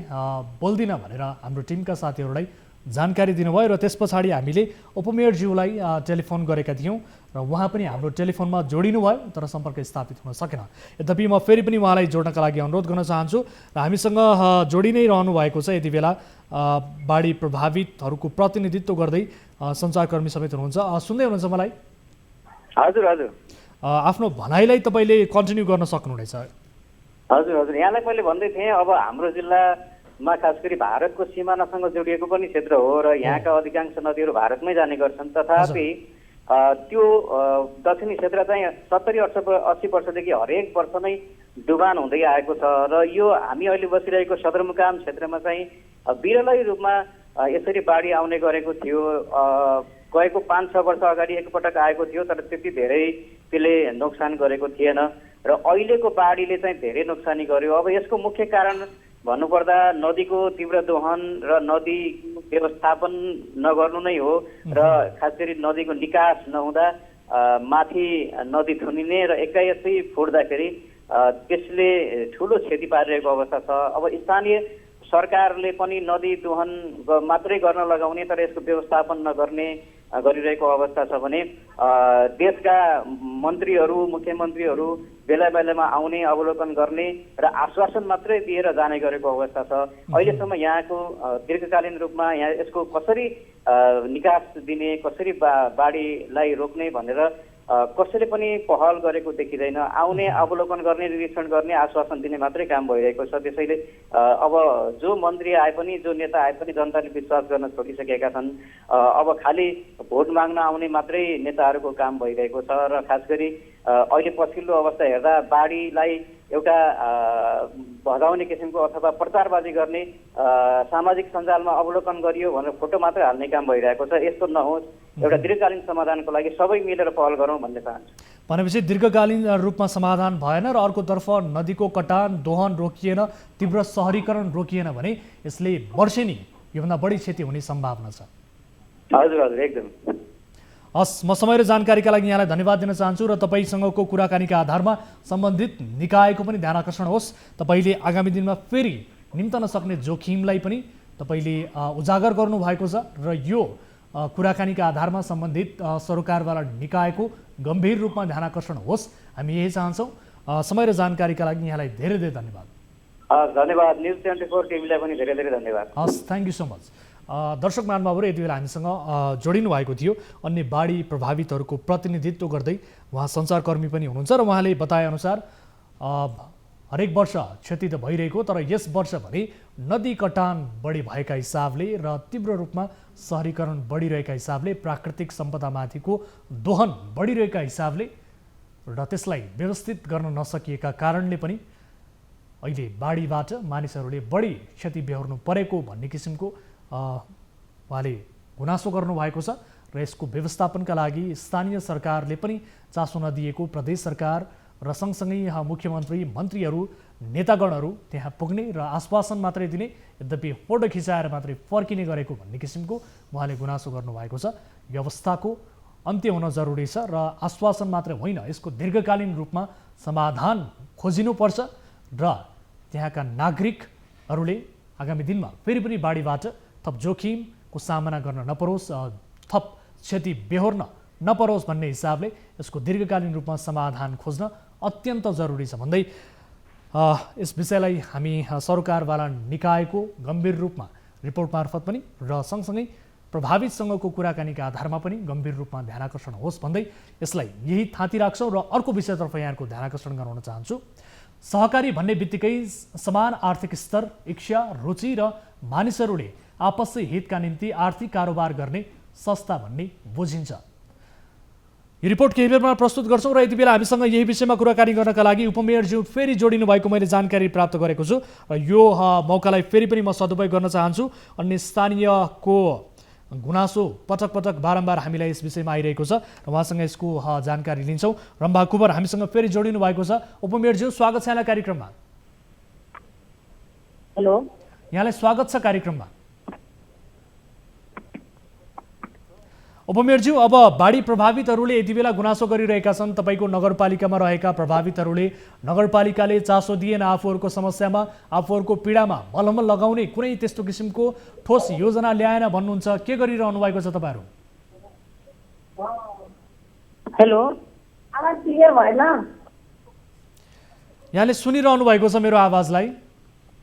बोल्दिनँ भनेर हाम्रो टिमका साथीहरूलाई जानकारी दिनुभयो र त्यस पछाडि हामीले उपमेयरज्यूलाई टेलिफोन गरेका थियौँ र उहाँ पनि हाम्रो टेलिफोनमा जोडिनु भयो, तर सम्पर्क स्थापित हुन सकेन। यद्यपि म फेरि पनि उहाँलाई जोड्नका लागि अनुरोध गर्न चाहन्छु र हामीसँग जोडि नै रहनु भएको छ यति बेला बाढी प्रभावितहरूको प्रतिनिधित्व गर्दै सञ्चारकर्मी समेत हुनुहुन्छ। सुन्दै हुनुहुन्छ मलाई? हजुर हजुर, आफ्नो भनाइलाई तपाईँले कन्टिन्यू गर्न सक्नुहुनेछ। हजुर हजुर, यहाँलाई मैले भन्दै थिएँ अब हाम्रो जिल्ला मा खास गरी भारतको सिमानासँग जोडिएको पनि क्षेत्र हो र यहाँका अधिकांश नदीहरू भारतमै जाने गर्छन्। तथापि त्यो दक्षिणी क्षेत्र चाहिँ 70-80 वर्षदेखि हरेक वर्ष नै डुबान हुँदै आएको छ र यो हामी अहिले बसिरहेको सदरमुकाम क्षेत्रमा चाहिँ विरलै रूपमा यसरी बाढी आउने गरेको थियो। गएको 5-6 वर्ष अगाडि एकपटक आएको थियो, तर त्यति धेरै त्यसले नोक्सान गरेको थिएन र अहिलेको बाढीले चाहिँ धेरै नोक्सानी गर्यो। अब यसको मुख्य कारण भन्नुपर्दा नदीको तीव्र दोहन र नदी व्यवस्थापन नगर्नु नै हो र खास गरी नदीको निकास नहुँदा माथि नदी थुनिने र एक्काएकै फुट्दाखेरि त्यसले ठुलो क्षति पारिरहेको अवस्था छ। अब स्थानीय सरकारले पनि नदी दोहन मात्रै गर्न लगाउने तर यसको व्यवस्थापन नगर्ने गरिरहेको अवस्था छ भने देशका मन्त्रीहरू मुख्यमन्त्रीहरू बेला बेलामा आउने अवलोकन गर्ने र आश्वासन मात्रै दिएर जाने गरेको अवस्था छ। अहिलेसम्म यहाँको दीर्घकालीन रूपमा यहाँ यसको कसरी निकास दिने, कसरी बाढीलाई रोक्ने भनेर कसैले पनि पहल गरेको देखिँदैन। आउने अवलोकन गर्ने, निरीक्षण गर्ने, आश्वासन दिने मात्रै काम भइरहेको छ। त्यसैले अब जो मन्त्री आए पनि, जो नेता आए पनि जनताले विश्वास गर्न छोडिसकेका छन्। अब खालि भोट माग्न आउने मात्रै नेताहरूको काम भइरहेको छ र खास गरी अहिले पछिल्लो अवस्था हेर्दा बाढीलाई एउटा भगाउने किसिमको अथवा प्रचारबाजी गर्ने, सामाजिक सञ्जालमा अवलोकन गरियो भनेर फोटो मात्रै हाल्ने काम भइरहेको छ। यस्तो नहोस्, एउटा दीर्घकालीन समाधानको लागि सबै मिलेर पहल गरौँ भन्ने चाहन्छु। भनेपछि दीर्घकालीन रूपमा समाधान भएन र अर्कोतर्फ नदीको कटान दोहन रोकिएन, तीव्र सहरीकरण रोकिएन भने यसले वर्षेनी योभन्दा बढी क्षति हुने सम्भावना छ। हजुर हजुर एकदम। हस्, म समय र जानकारीका लागि यहाँलाई धन्यवाद दिन चाहन्छु र तपाईँसँगको कुराकानीका आधारमा सम्बन्धित निकायको पनि ध्यान आकर्षण होस्। तपाईँले आगामी दिनमा फेरि निम्तन सक्ने जोखिमलाई पनि तपाईँले उजागर गर्नुभएको छ र यो कुराकानीका आधारमा सम्बन्धित सरकारवाला निकायको गम्भीर रूपमा ध्यान आकर्षण होस्, हामी यही चाहन्छौँ। समय र जानकारीका लागि यहाँलाई धेरै धेरै धन्यवाद। धन्यवाद। न्युज 24 टिभीलाई पनि धेरै धेरै धन्यवाद। हस्, थ्याङ्क यू सो मच। दर्शक महानुभावहरू, यति बेला हामीसँग जोडिनु भएको थियो अन्य बाढी प्रभावितहरूको प्रतिनिधित्व गर्दै उहाँ सञ्चारकर्मी पनि हुनुहुन्छ र उहाँले बताएअनुसार हरेक वर्ष क्षति त भइरहेको, तर यस वर्ष भने नदी कटान बढी भएका हिसाबले र तीव्र रूपमा सहरीकरण बढिरहेका हिसाबले, प्राकृतिक सम्पदामाथिको दोहन बढिरहेका हिसाबले र त्यसलाई व्यवस्थित गर्न नसकिएका कारणले पनि अहिले बाढीबाट मानिसहरूले बढी क्षति बेहोर्नु परेको भन्ने किसिमको उहाँले गुनासो गर्नुभएको छ र यसको व्यवस्थापनका लागि स्थानीय सरकारले पनि चासो नदिएको, प्रदेश सरकार र सँगसँगै मुख्यमन्त्री, मन्त्रीहरू, नेतागणहरू त्यहाँ पुग्ने र आश्वासन मात्रै दिने, यद्यपि फोटो खिचाएर मात्रै फर्किने गरेको भन्ने किसिमको उहाँले गुनासो गर्नुभएको छ। व्यवस्थाको अन्त्य हुन जरुरी छ र आश्वासन मात्रै होइन, यसको दीर्घकालीन रूपमा समाधान खोजिनुपर्छ र त्यहाँका नागरिकहरूले आगामी दिनमा फेरि पनि बाढीबाट थप जोखिमको सामना गर्न नपरोस्, थप क्षति बेहोर्न नपरोस् भन्ने हिसाबले यसको दीर्घकालीन रूपमा समाधान खोज्न अत्यन्त जरुरी छ भन्दै यस विषयलाई हामी सरकारवाला निकायको गम्भीर रूपमा रिपोर्ट मार्फत पनि र सँगसँगै प्रभावितसँगको कुराकानीका आधारमा पनि गम्भीर रूपमा ध्यान आकर्षण होस् भन्दै यसलाई यही थाँती राख्छौँ र अर्को विषयतर्फ यहाँको ध्यान आकर्षण गराउन चाहन्छु। सहकारी भन्ने बित्तिकै समान आर्थिक स्तर, इच्छा, रुचि र मानिसहरूले आपसी हितका निम्ति आर्थिक कारोबार गर्ने संस्था भन्ने बुझिन्छ। यो रिपोर्ट केही बेरमा प्रस्तुत गर्छौँ र यति बेला हामीसँग यही विषयमा कुराकानी गर्नका लागि उपमेयरज्यू फेरि जोडिनु भएको मैले जानकारी प्राप्त गरेको छु र यो मौकालाई फेरि पनि म सदुपयोग गर्न चाहन्छु। अन्य स्थानीयको गुनासो पटक पटक बारम्बार हामीलाई यस विषयमा आइरहेको छ र उहाँसँग यसको जानकारी लिन्छौँ। रम्भा कुबर हामीसँग फेरि जोडिनु भएको छ। उपमेयरज्यू, स्वागत छ यहाँलाई कार्यक्रममा। हेलो, यहाँलाई स्वागत छ कार्यक्रममा। उपमेयरज्यू, अब बाढी प्रभावितहरूले यति बेला गुनासो गरिरहेका छन्। तपाईँको नगरपालिकामा रहेका प्रभावितहरूले नगरपालिकाले चासो दिएन आफूहरूको समस्यामा, आफूहरूको पीडामा मलम लगाउने कुनै त्यस्तो किसिमको ठोस योजना ल्याएन भन्नुहुन्छ। के गरिरहनु भएको छ तपाईँहरू? हेलो, आवाज क्लियर भएन? यहाँले सुनिरहनु भएको छ मेरो आवाजलाई?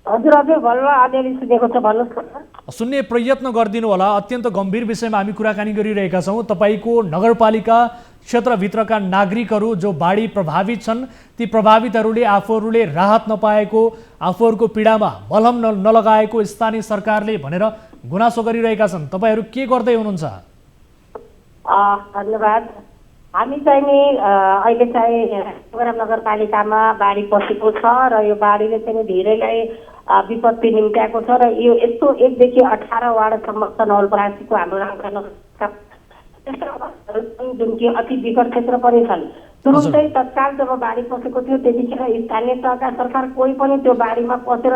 हजुर हजुर भन्नु अलिअलि सुनेको छ भन्नुहोस् न। सुन्ने प्रयत्न गरिदिनु होला। अत्यन्त गम्भीर विषयमा हामी कुराकानी गरिरहेका छौँ। तपाईँको नगरपालिका क्षेत्रभित्रका नागरिकहरू जो बाढी प्रभावित छन्, ती प्रभावितहरूले आफूहरूले राहत नपाएको, आफूहरूको पीडामा मलम नलगाएको स्थानीय सरकारले भनेर गुनासो गरिरहेका छन्। तपाईँहरू के गर्दै हुनुहुन्छ? धन्यवाद। हामी चाहिँ नि अहिले चाहिँ शिवग्राम नगरपालिकामा बाढी पसेको छ र यो बाढीले चाहिँ धेरैलाई विपत्ति निम्त्याएको छ र यो यस्तो 1 देखि 18 वार्डसम्म छ नवलपरासीको हाम्रो रामग्राम जुन कि अति विकट क्षेत्र पनि छन्। तुरुन्तै तत्काल जब बाढी पसेको थियो त्यतिखेर स्थानीय तहका सरकार कोही पनि त्यो बाढीमा पसेर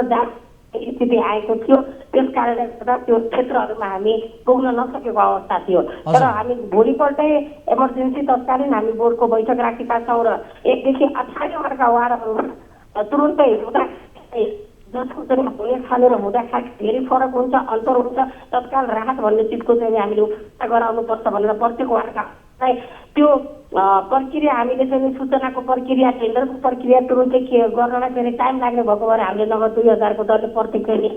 स्थिति आएको थियो। त्यस कारणले गर्दा त्यो क्षेत्रहरूमा हामी पुग्न नसकेको अवस्था थियो। तर हामी भोलिपल्टै इमर्जेन्सी तत्कालीन हामी बोर्डको बैठक राखेका छौँ र 1 देखि 18 वार्डका वार्डहरूमा तुरुन्तै हुँदा जसको चाहिँ हुने खाने र हुँदा खाने धेरै फरक हुन्छ, अन्तर हुन्छ। तत्काल राहत भन्ने चिजको चाहिँ हामीले उपचार गराउनुपर्छ भनेर प्रत्येक वार्डका त्यो प्रक्रिया हामीले चाहिँ सूचनाको प्रक्रिया, टेन्डरको प्रक्रिया तुरुन्तै गर्नलाई चाहिँ टाइम लाग्ने भएको भएर हामीले नगद 2000 को दरले प्रत्येक चाहिँ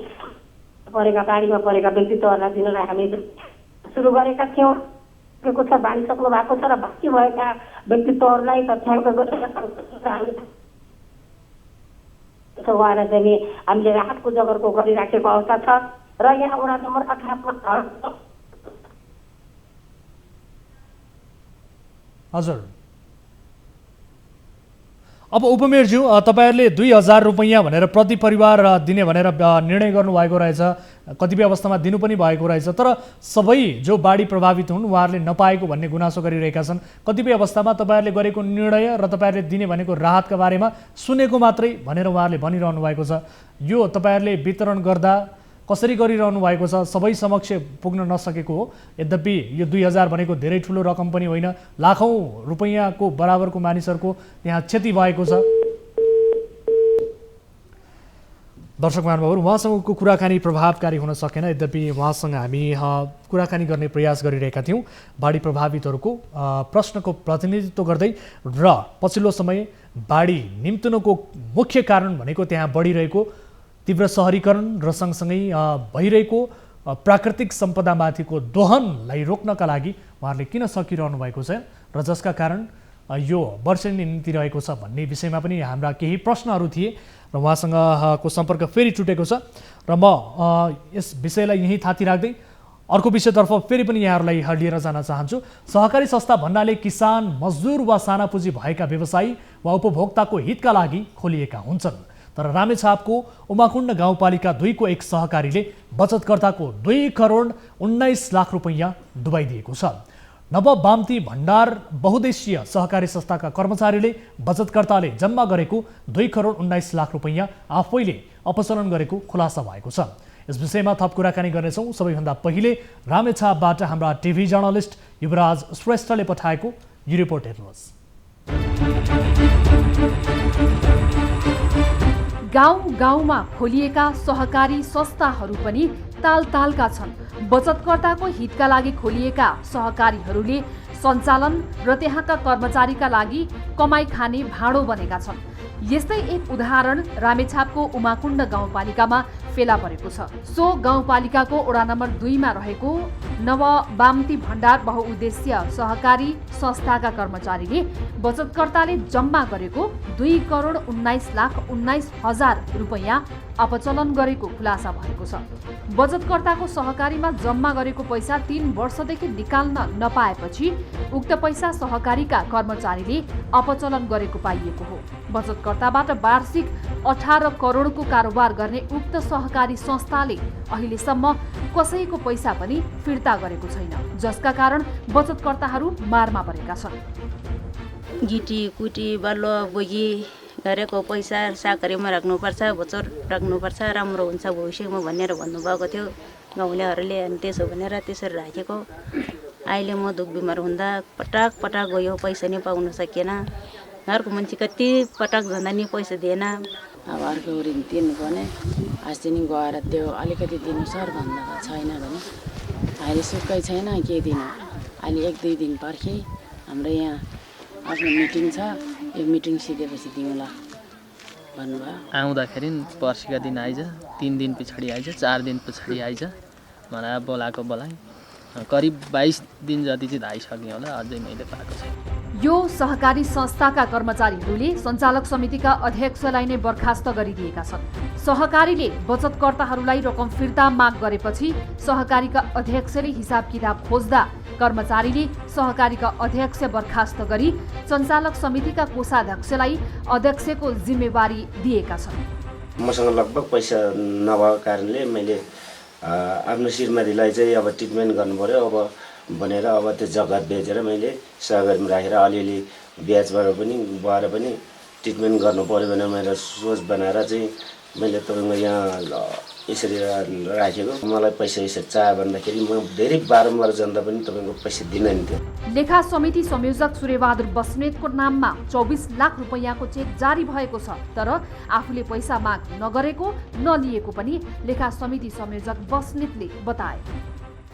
परेका बाढीमा परेका व्यक्तित्वहरूलाई दिनलाई हामी सुरु गरेका थियौँ। छ बाँडिसक्नु भएको छ र बाँकी भएका व्यक्तित्वहरूलाई तथ्याङ्क उहाँलाई चाहिँ हामीले राहतको जगरको गरिराखेको अवस्था छ र यहाँ वडा नम्बर 18 हजुर। अब उपमेयरज्यू, तपाईँहरूले 2000 रुपैयाँ भनेर प्रति परिवार दिने भनेर निर्णय गर्नुभएको रहेछ। कतिपय अवस्थामा दिनु पनि भएको रहेछ, तर सबै जो बाढी प्रभावित हुन् उहाँहरूले नपाएको भन्ने गुनासो गरिरहेका छन्। कतिपय अवस्थामा तपाईँहरूले गरेको निर्णय र तपाईँहरूले दिने भनेको राहतका बारेमा सुनेको मात्रै भनेर उहाँहरूले भनिरहनु भएको छ। यो तपाईँहरूले वितरण गर्दा कसरी गरिरहनु भएको छ? सबै समक्ष पुग्न नसकेको हो। यद्यपि यो 2000 भनेको धेरै ठुलो रकम पनि होइन, लाखौँ रुपैयाँको बराबरको मानिसहरूको यहाँ क्षति भएको छ। दर्शक महानुभावहरू, उहाँसँगको कुराकानी प्रभावकारी हुन सकेन। यद्यपि उहाँसँग हामी कुराकानी गर्ने प्रयास गरिरहेका थियौँ बाढी प्रभावितहरूको प्रश्नको प्रतिनिधित्व गर्दै। र पछिल्लो समय बाढी निम्तनुको मुख्य कारण भनेको त्यहाँ बढिरहेको तीव्र सहरीकरण र सँगसँगै भइरहेको प्राकृतिक सम्पदामाथिको दोहनलाई रोक्नका लागि उहाँहरूले किन सकिरहनु भएको छ र जसका कारण यो वर्षेनी नीति रहेको छ भन्ने विषयमा पनि हाम्रा केही प्रश्नहरू थिए र उहाँसँगको सम्पर्क फेरि टुटेको छ। र म यस विषयलाई यहीँ थाती राख्दै अर्को विषयतर्फ फेरि पनि यहाँहरूलाई लिएर जान चाहन्छु। सहकारी संस्था भन्नाले किसान, मजदुर वा साना पुँजी भएका व्यवसायी वा उपभोक्ताको हितका लागि खोलिएका हुन्छन्। तर रामेछापको उमाकुण्ड गाउँपालिका 2 को एक सहकारीले बचतकर्ताको 2 करोड 19 लाख रुपैयाँ डुबाइदिएको छ। नव बाम्ती भण्डार बहुद्देश्यीय सहकारी संस्थाका कर्मचारीले बचतकर्ताले जम्मा गरेको 2 करोड 19 लाख रुपैयाँ आफैले अपचलन गरेको खुलासा भएको छ। यस विषयमा थप कुराकानी गर्नेछौँ। सबैभन्दा पहिले रामेछापबाट हाम्रा टिभी जर्नलिस्ट युवराज श्रेष्ठले पठाएको यो रिपोर्ट हेर्नुहोस्। गाउँ-गाउँमा खोलिएका सहकारी संस्थाहरू पनि तालतालका छन्। बचतकर्ताको हितका लागि खोलिएका सहकारीहरूले सञ्चालन र त्यहाँका कर्मचारीका लागि कमाई खाने भाँडो बनेका छन्। यस्तै एक उदाहरण रामेछापको उमाकुण्ड गाउँपालिकामा फेला परेको छ। सो गाउँपालिकाको वडा नम्बर 2 मा रहेको नव बाम्ती भण्डार बहुउद्देश्य सहकारी संस्थाका कर्मचारीले बचतकर्ताले जम्मा गरेको 2 करोड 19 लाख 19 हजार रुपैयाँ अपचलन गरेको खुलासा भएको छ। बचतकर्ताको सहकारीमा जम्मा गरेको पैसा 3 वर्षदेखि निकाल्न नपाएपछि उक्त पैसा सहकारीका कर्मचारीले अपचलन गरेको पाइएको हो। बचतकर्ताबाट वार्षिक 18 करोडको कारोबार गर्ने उक्त सहकारी संस्थाले अहिलेसम्म कसैको पैसा पनि फिर्ता गरेको छैन, जसका कारण बचतकर्ताहरू मारमा परेका छन्। गिटी कुटी बल्लो बोगी गरेको पैसा साकरीमा राख्नुपर्छ, बोचर राख्नुपर्छ, राम्रो हुन्छ भविष्यमा भनेर भन्नुभएको थियो गाउँलेहरूले। अनि त्यसो भनेर त्यसरी राखेको। अहिले म दुख बिमार हुँदा पटक पटक गयो, पैसा नि पाउन सकेन। घरको मान्छे कति पटक भन्दा नि पैसा दिएन। अब अर्को ऋण तिर्नु पर्ने, अस्ति नि गएर त्यो अलिकति दिनु सर भन्दा छैन भने अहिले सुक्कै छैन के दिनु। अहिले 1-2 दिन पर्खेँ, हाम्रो यहाँ आफ्नो मिटिङ छ, यो मिटिङ सिधेपछि दिउँला। भन्नुभयो। आउँदाखेरि पर्सिका दिन आइज, 3 दिन पछाडि आइज, 4 दिन पछाडि आइज भनेर बोलाएको बोलाएँ। करिब 22 दिन जति चाहिँ धाइसकेँ होला, अझै मैले पाएको छैन। यो सहकारी संस्थाका कर्मचारीहरूले सञ्चालक समितिका अध्यक्षलाई नै बर्खास्त गरिदिएका छन्। सहकारीले बचतकर्ताहरूलाई रकम फिर्ता माग गरेपछि सहकारीका अध्यक्षले हिसाब किताब खोज्दा कर्मचारीले सहकारीका अध्यक्ष बर्खास्त गरी सञ्चालक समितिका कोषाध्यक्षलाई अध्यक्षको जिम्मेवारी दिएका छन्। मसँग लगभग पैसा नभएको कारणले मैले आफ्नो श्रीमतीलाई चाहिँ अब ट्रिटमेन्ट गर्नु पर्यो अब भनेर अब त्यो जग्गा बेचेर मैले सहकारीमा राखेर अलिअलि ब्याजबाट पनि भएर पनि ट्रिटमेन्ट गर्नु पर्यो भनेर मैले सोच बनाएर चाहिँ मैले तपाईँको यहाँ यसरी राखेको। मलाई पैसा यसरी चाह्यो भन्दाखेरि म धेरै बारम्बार जाँदा पनि तपाईँको पैसा दिन नि थियो। लेखा समिति संयोजक सूर्यबहादुर बस्नेतको नाममा 24 लाख रुपैयाँको चेक जारी भएको छ, तर आफूले पैसा माग नगरेको नलिएको पनि लेखा समिति संयोजक बस्नेतले बताए।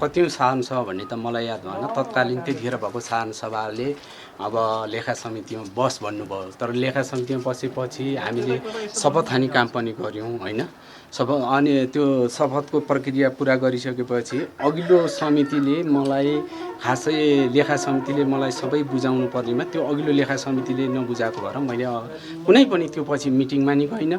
कति साधारण सभा भन्ने त मलाई याद भएन। तत्कालीन त्यतिखेर भएको साधारण सभाले अब लेखा समितिमा बस भन्नुभयो, तर लेखा समितिमा बसेपछि हामीले शपथ खाने काम पनि गऱ्यौँ होइन। अनि त्यो शपथको प्रक्रिया पुरा गरिसकेपछि अघिल्लो समितिले मलाई खासै लेखा समितिले मलाई सबै बुझाउनु पर्नेमा त्यो अघिल्लो लेखा समितिले नबुझाएको भएर मैले कुनै पनि त्यो पछि मिटिङमा नि गइनँ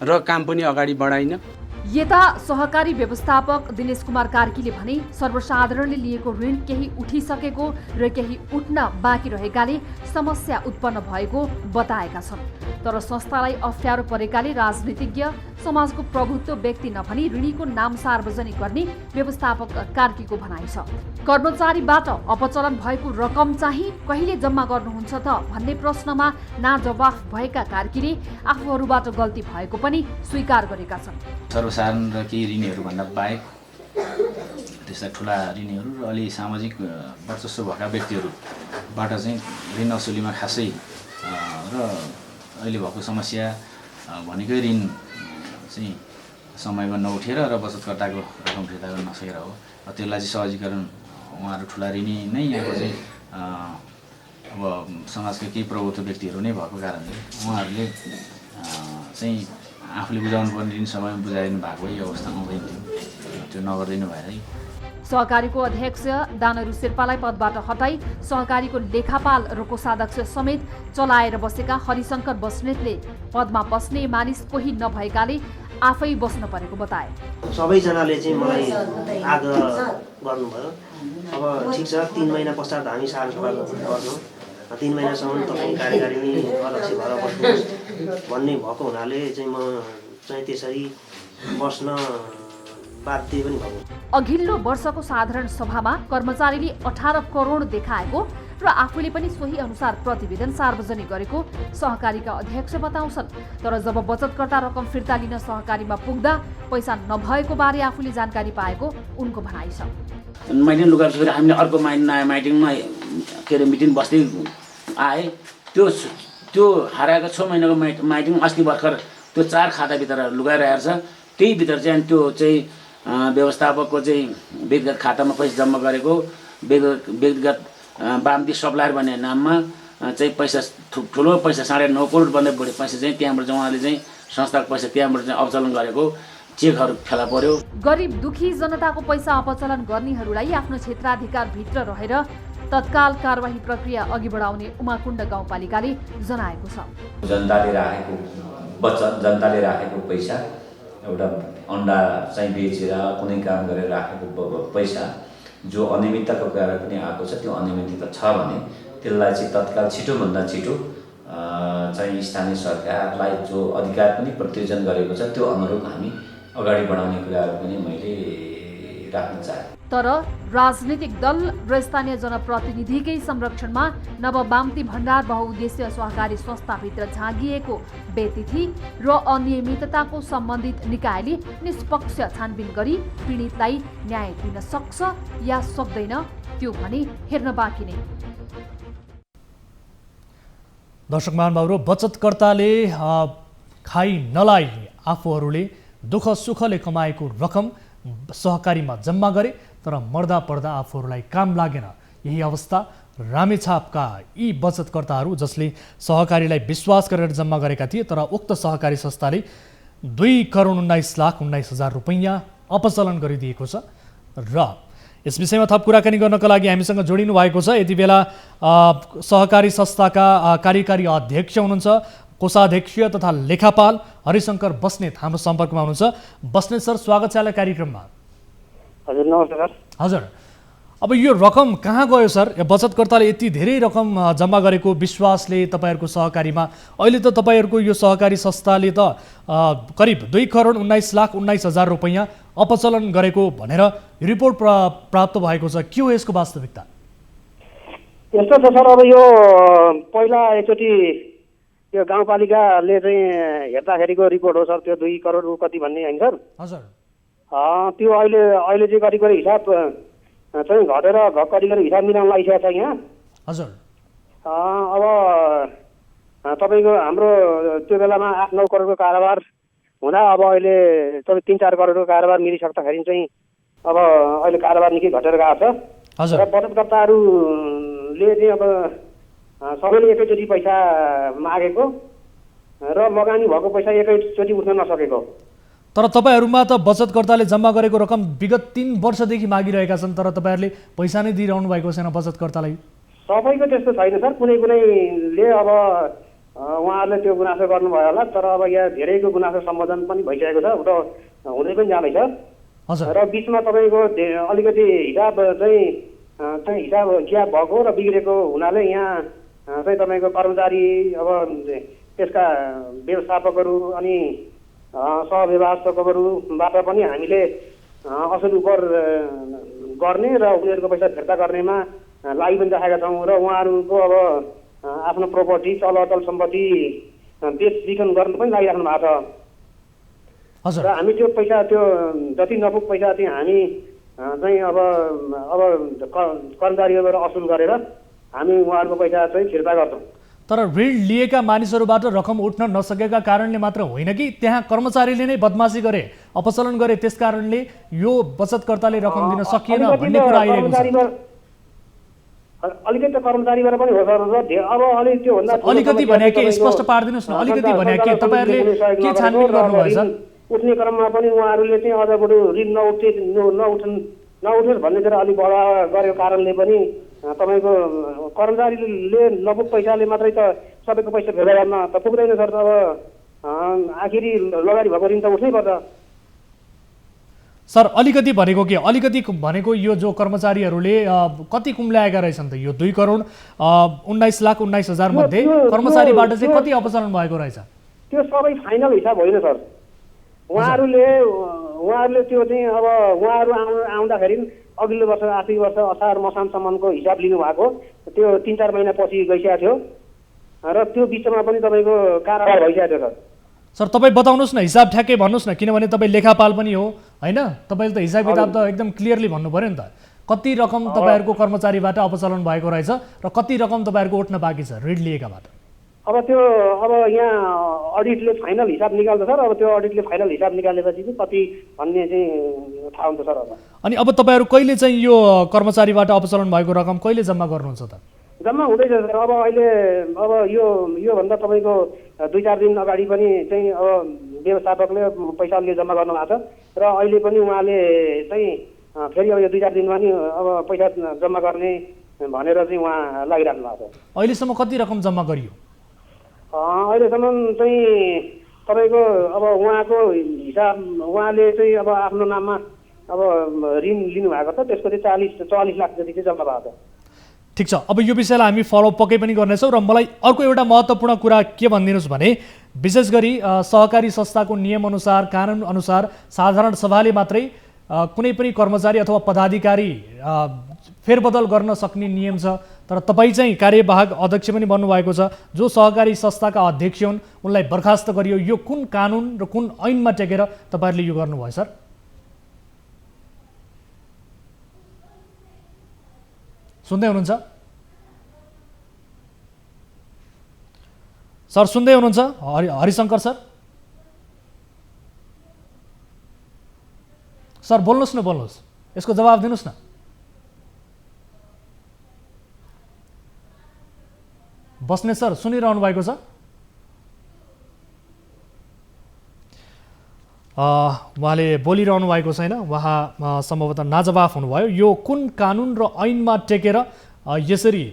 र काम पनि अगाडि बढाइनँ। यता सहकारी व्यवस्थापक दिनेश कुमार कार्कीले भने सर्वसाधारणले लिएको ऋण केही उठिसकेको र केही उठ्न बाँकी रहेकाले समस्या उत्पन्न भएको बताएका छन्। तर संस्थालाई अप्ठ्यारो परेकाले राजनीतिज्ञ समाजको प्रभुत्व व्यक्ति नभनी ऋणीको नाम सार्वजनिक गर्ने व्यवस्थापक कार्कीको भनाइ छ। कर्मचारीबाट अपचलन भएको रकम चाहिँ कहिले जम्मा गर्नुहुन्छ त भन्ने प्रश्नमा नाजवाफ भएका कार्कीले आफूहरूबाट गल्ती भएको पनि स्वीकार गरेका छन्। सर्वसाधारण र केही ऋणीहरूभन्दा बाहेक त्यस्ता ठुला ऋणीहरू र अलि सामाजिक वर्चस्व भएका व्यक्तिहरूबाट चाहिँ ऋण असुलीमा खासै र अहिले भएको समस्या भनेकै ऋण चाहिँ समयमा नउठेर र बचतकर्ताको रकम फिर्ता गर्न नसकेर हो। त्यसलाई चाहिँ सहजीकरण उहाँहरू ठुला ऋणी नै यहाँको चाहिँ अब समाजका केही प्रभुत्व व्यक्तिहरू नै भएको कारणले उहाँहरूले चाहिँ आफूले बुझाउनु पर्ने ऋण समयमा बुझाइदिनु भएको यो अवस्था आउँदैन थियो, त्यो नगरिदिनु भएर। सहकारीको अध्यक्ष दानहरू शेर्पालाई पदबाट हटाई सहकारीको लेखापाल र कोषाध्यक्ष समेत चलाएर बसेका हरिशङ्कर बस्नेतले पदमा बस्ने मानिस कोही नभएकाले आफै बस्न परेको बताए। सबैजनाले चाहिँ मलाई आग्रह गर्नुभयो, अब ठिक छ 3 महिना पश्चात हामी साधारण सभा गर्छौँ, 3 महिनासम्म तपाईँ कार्यकारिणी अध्यक्ष भएर बस्नुहोस् भन्ने भएको हुनाले चाहिँ म चाहिँ त्यसरी बस्न बाध्य पनि भएको। अघिल्लो वर्षको साधारण सभामा कर्मचारीले 18 करोड देखाएको र आफूले पनि सोही अनुसार प्रतिवेदन सार्वजनिक गरेको सहकारीका अध्यक्ष बताउँछन्। तर जब बचतकर्ता रकम फिर्ता लिन सहकारीमा पुग्दा पैसा नभएको बारे आफूले जानकारी पाएको उनको भनाइ छ। माइटिङ लुगाएर हामीले अर्को नयाँ माइटिङमा के अरे मिटिङ बस्दै आए, त्यो हराएको 6 महिनाको माइटिङ अस्ति भर्खर त्यो 4 खाताभित्र लुगाएर आएर छ। त्यही भित्र चाहिँ त्यो चाहिँ व्यवस्थापकको चाहिँ व्यक्तिगत खातामा पैसा जम्मा गरेको व्यक्तिगत बामती सप्लायर भन्ने नाममा चाहिँ पैसा ठुलो पैसा 9.5 करोड भन्दा बढी पैसा चाहिँ त्यहाँबाट चाहिँ उहाँले चाहिँ संस्थाको पैसा त्यहाँबाट चाहिँ अवचलन गरेको चेकहरू फेला पर्यो। गरिब दुखी जनताको पैसा अपचलन गर्नेहरूलाई आफ्नो क्षेत्राधिकारभित्र रहेर तत्काल कारबाही प्रक्रिया अघि बढाउने उमाकुण्ड गाउँपालिकाले जनाएको छ। जनताले राखेको पैसा एउटा अन्डा चाहिँ बेचेर कुनै काम गरेर राखेको पैसा जो अनियमितताको कारण पनि आएको छ, त्यो अनियमितता छ भने त्यसलाई चाहिँ तत्काल छिटोभन्दा छिटो चाहिँ स्थानीय सरकारलाई जो अधिकार पनि प्रत्योजन गरेको छ त्यो अनुरूप हामी अगाडि बढाउने कुराहरू पनि मैले राख्न चाहे। तर राजनीतिक दल र स्थानीय जनप्रतिनिधिकै संरक्षणमा नवबामती भण्डार बहुउद्देश्य सहकारी संस्थाभित्र झाँगिएको बेतिथि र अनियमितताको सम्बन्धित निकायले निष्पक्ष छानबिन गरी पीडितलाई न्याय दिन सक्छ या सक्दैन त्यो भने हेर्न बाँकी नै। दर्शक महानुभावहरू, बचतकर्ताले खाइ नलाग्ने आफूहरूले दुःख सुखले कमाएको रकम सहकारीमा जम्मा गरे तर मर्दा पर्दा आफूहरूलाई काम लागेन। यही अवस्था रामेछापका यी बचतकर्ताहरू जसले सहकारीलाई विश्वास गरेर जम्मा गरेका थिए तर उक्त सहकारी संस्थाले 2,19,19,000 रुपैयाँ अपचलन गरिदिएको छ र यस विषयमा थप कुराकानी गर्नका लागि हामीसँग जोडिनु भएको छ यति बेला सहकारी संस्थाका कार्यकारी अध्यक्ष हुनुहुन्छ कोषाध्यक्ष तथा लेखापाल हरिशङ्कर बस्नेत हाम्रो सम्पर्कमा हुनुहुन्छ। बस्नेत सर, स्वागत छ यहाँलाई कार्यक्रममा। हजुर नमस्कार। हजुर, अब यो रकम कहाँ गयो सर? बचतकर्ताले यति धेरै रकम जम्मा गरेको विश्वासले तपाईँहरूको सहकारीमा, अहिले त तपाईँहरूको यो सहकारी संस्थाले त करिब 2,19,19,000 रुपैयाँ अपचलन गरेको भनेर रिपोर्ट प्राप्त भएको छ। के हो यसको वास्तविकता? यस्तो छ सर, अब यो पहिला एकचोटि यो गाउँपालिकाले चाहिँ हेर्दाखेरिको रिपोर्ट हो सर, त्यो 2 करोड कति भन्ने होइन सर? हजुर। त्यो अहिले चाहिँ कति कति हिसाब चाहिँ घटेर कति कति हिसाब मिलाउन लागिसकेको छ यहाँ। हजुर। अब तपाईँको हाम्रो त्यो बेलामा 8-9 करोडको कारोबार हुँदा अब अहिले तपाईँ 3-4 करोडको कारोबार मिलिसक्दाखेरि चाहिँ अब अहिले कारोबार निकै घटेर गएको छ। र बचतकर्ताहरूले चाहिँ अब सबैले एकैचोटि पैसा मागेको र लगानी भएको पैसा एकैचोटि उठ्न नसकेको। तर तपाईँहरूमा त बचतकर्ताले जम्मा गरेको रकम विगत 3 वर्षदेखि मागिरहेका छन् तर तपाईँहरूले पैसा नै दिइरहनु भएको छैन बचतकर्तालाई। सबैको त्यस्तो छैन सर, कुनैले अब उहाँहरूले त्यो गुनासो गर्नुभयो होला, तर अब यहाँ धेरैको गुनासो सम्बोधन पनि भइसकेको छ, उता हुँदै पनि जाँदैछ। र बिचमा तपाईँको अलिकति हिसाब चाहिँ हिसाब क्या भएको र बिग्रेको हुनाले यहाँ चाहिँ तपाईँको कर्मचारी अब त्यसका व्यवस्थापकहरू अनि सहव्यवस्थापकहरूबाट पनि हामीले असुल उपर गर्ने र उनीहरूको पैसा फिर्ता गर्नेमा लागि पनि राखेका छौँ। र उहाँहरूको अब आफ्नो प्रोपर्टी चलअचल सम्पत्ति बेचबिखन गर्नु पनि लागिराख्नु भएको छ। र हामी त्यो पैसा त्यो जति नपुग पैसा चाहिँ हामी चाहिँ अब कर्मचारीबाट असुल गरेर हामी उहाँहरूको पैसा चाहिँ फिर्ता गर्छौँ। तर ऋण लिएका मानिसहरूबाट रकम उठ्न नसकेका कारणले मात्र होइन कि त्यहाँ कर्मचारीले नै बदमासी गरे, अपचलन गरे, त्यस कारणले यो बचतकर्ताले रकम दिन सकिएन भन्ने कुरा आइरहेको छ। अलिकति कर्मचारीबाट पनि हो सर। अब अलिक त्यो भन्दा अलिकति भने के स्पष्ट पार्दिनुस् न? अलिकति भने के तपाईँहरूले के छानबिन गर्नुभएछ? उठ्ने क्रममा पनि उहाँहरूले चाहिँ अझ बरु ऋण नउठोस् भन्नेतिर अलिक बढा गरेको कारणले पनि तपाईँको कर्मचारीले नपुग पैसाले मात्रै त सबैको पैसा फिर्ता गर्न त पुग्दैन सर। अब आखिरी लगानी भएको ऋण त उठ्नै पर्छ। सर अलिकति भनेको के? अलिकति भनेको यो जो कर्मचारीहरूले कति कुम्ल्याएका रहेछन् त? यो 2,19,19,000 मध्ये कर्मचारीबाट चाहिँ कति अपचलन भएको रहेछ? त्यो सबै फाइनल हिसाब होइन सर। उहाँहरूले त्यो चाहिँ अब उहाँहरू आउँदाखेरि अघिल्लो वर्ष आर्थिक वर्ष असार मसानसम्मको हिसाब लिनुभएको त्यो 3-4 महिना पछि गइसकेको थियो र त्यो बिचमा पनि तपाईँको कारोबार भइसकेको थियो सर। तपाईँ बताउनुहोस् न, हिसाब ठ्याक्कै भन्नुहोस् न, किनभने तपाईँ लेखापाल पनि हो होइन? तपाईँले त हिसाब किताब त एकदम क्लियरली भन्नु पऱ्यो नि त। कति रकम तपाईँहरूको कर्मचारीबाट अपचलन भएको रहेछ र कति रकम तपाईँहरूको उठ्न बाँकी छ ऋण लिएकाबाट? अब यहाँ अडिटले फाइनल हिसाब निकाल्छ सर। अब त्यो अडिटले फाइनल हिसाब निकालेपछि चाहिँ कति भन्ने चाहिँ थाहा हुन्छ सर। अनि अब तपाईँहरू कहिले चाहिँ यो कर्मचारीबाट अपचलन भएको रकम कहिले जम्मा गर्नुहुन्छ त? जम्मा हुँदैछ सर। अब अहिले अब योभन्दा तपाईँको 2-4 दिन अगाडि पनि चाहिँ अब व्यवस्थापकले पैसाले जम्मा गर्नुभएको छ र अहिले पनि उहाँले चाहिँ फेरि अब यो 2-4 दिनमा नि अब पैसा जम्मा गर्ने भनेर चाहिँ उहाँ लागिराख्नु भएको छ। अहिलेसम्म कति रकम जम्मा गरियो? अहिलेसम्म चाहिँ तपाईँको अब उहाँको हिसाब उहाँले चाहिँ अब आफ्नो नाममा अब ऋण लिनुभएको छ, त्यसको चाहिँ 44 लाख जति चाहिँ जम्मा भएको छ। ठिक छ, अब यो विषयलाई हामी फलोअप पक्कै पनि गर्नेछौँ। र मलाई अर्को एउटा महत्त्वपूर्ण कुरा के भनिदिनुहोस् भने विशेष गरी सहकारी संस्थाको नियमअनुसार कानुनअनुसार साधारण सभाले मात्रै कुनै पनि कर्मचारी अथवा पदाधिकारी फेरबदल गर्न सक्ने नियम छ। तर तपाईँ चाहिँ कार्यवाहक अध्यक्ष पनि बन्नुभएको छ, जो सहकारी संस्थाका अध्यक्ष हुन् उनलाई बर्खास्त गरियो। यो कुन कानुन र कुन ऐनमा टेकेर तपाईँहरूले यो गर्नुभयो सर? सुन्दै हुनुहुन्छ सर? सुन्दै हुनुहुन्छ हरिशङ्कर सर? सर बोल्नुहोस् न, बोल्नुहोस्, यसको जवाब दिनुहोस् न। बस्नेत सर सुनिरहनु भएको छ? उहाँले बोलिरहनु भएको छैन, उहाँ सम्भवतः नाजवाफ हुनुभयो। यो कुन कानुन र ऐनमा टेकेर यसरी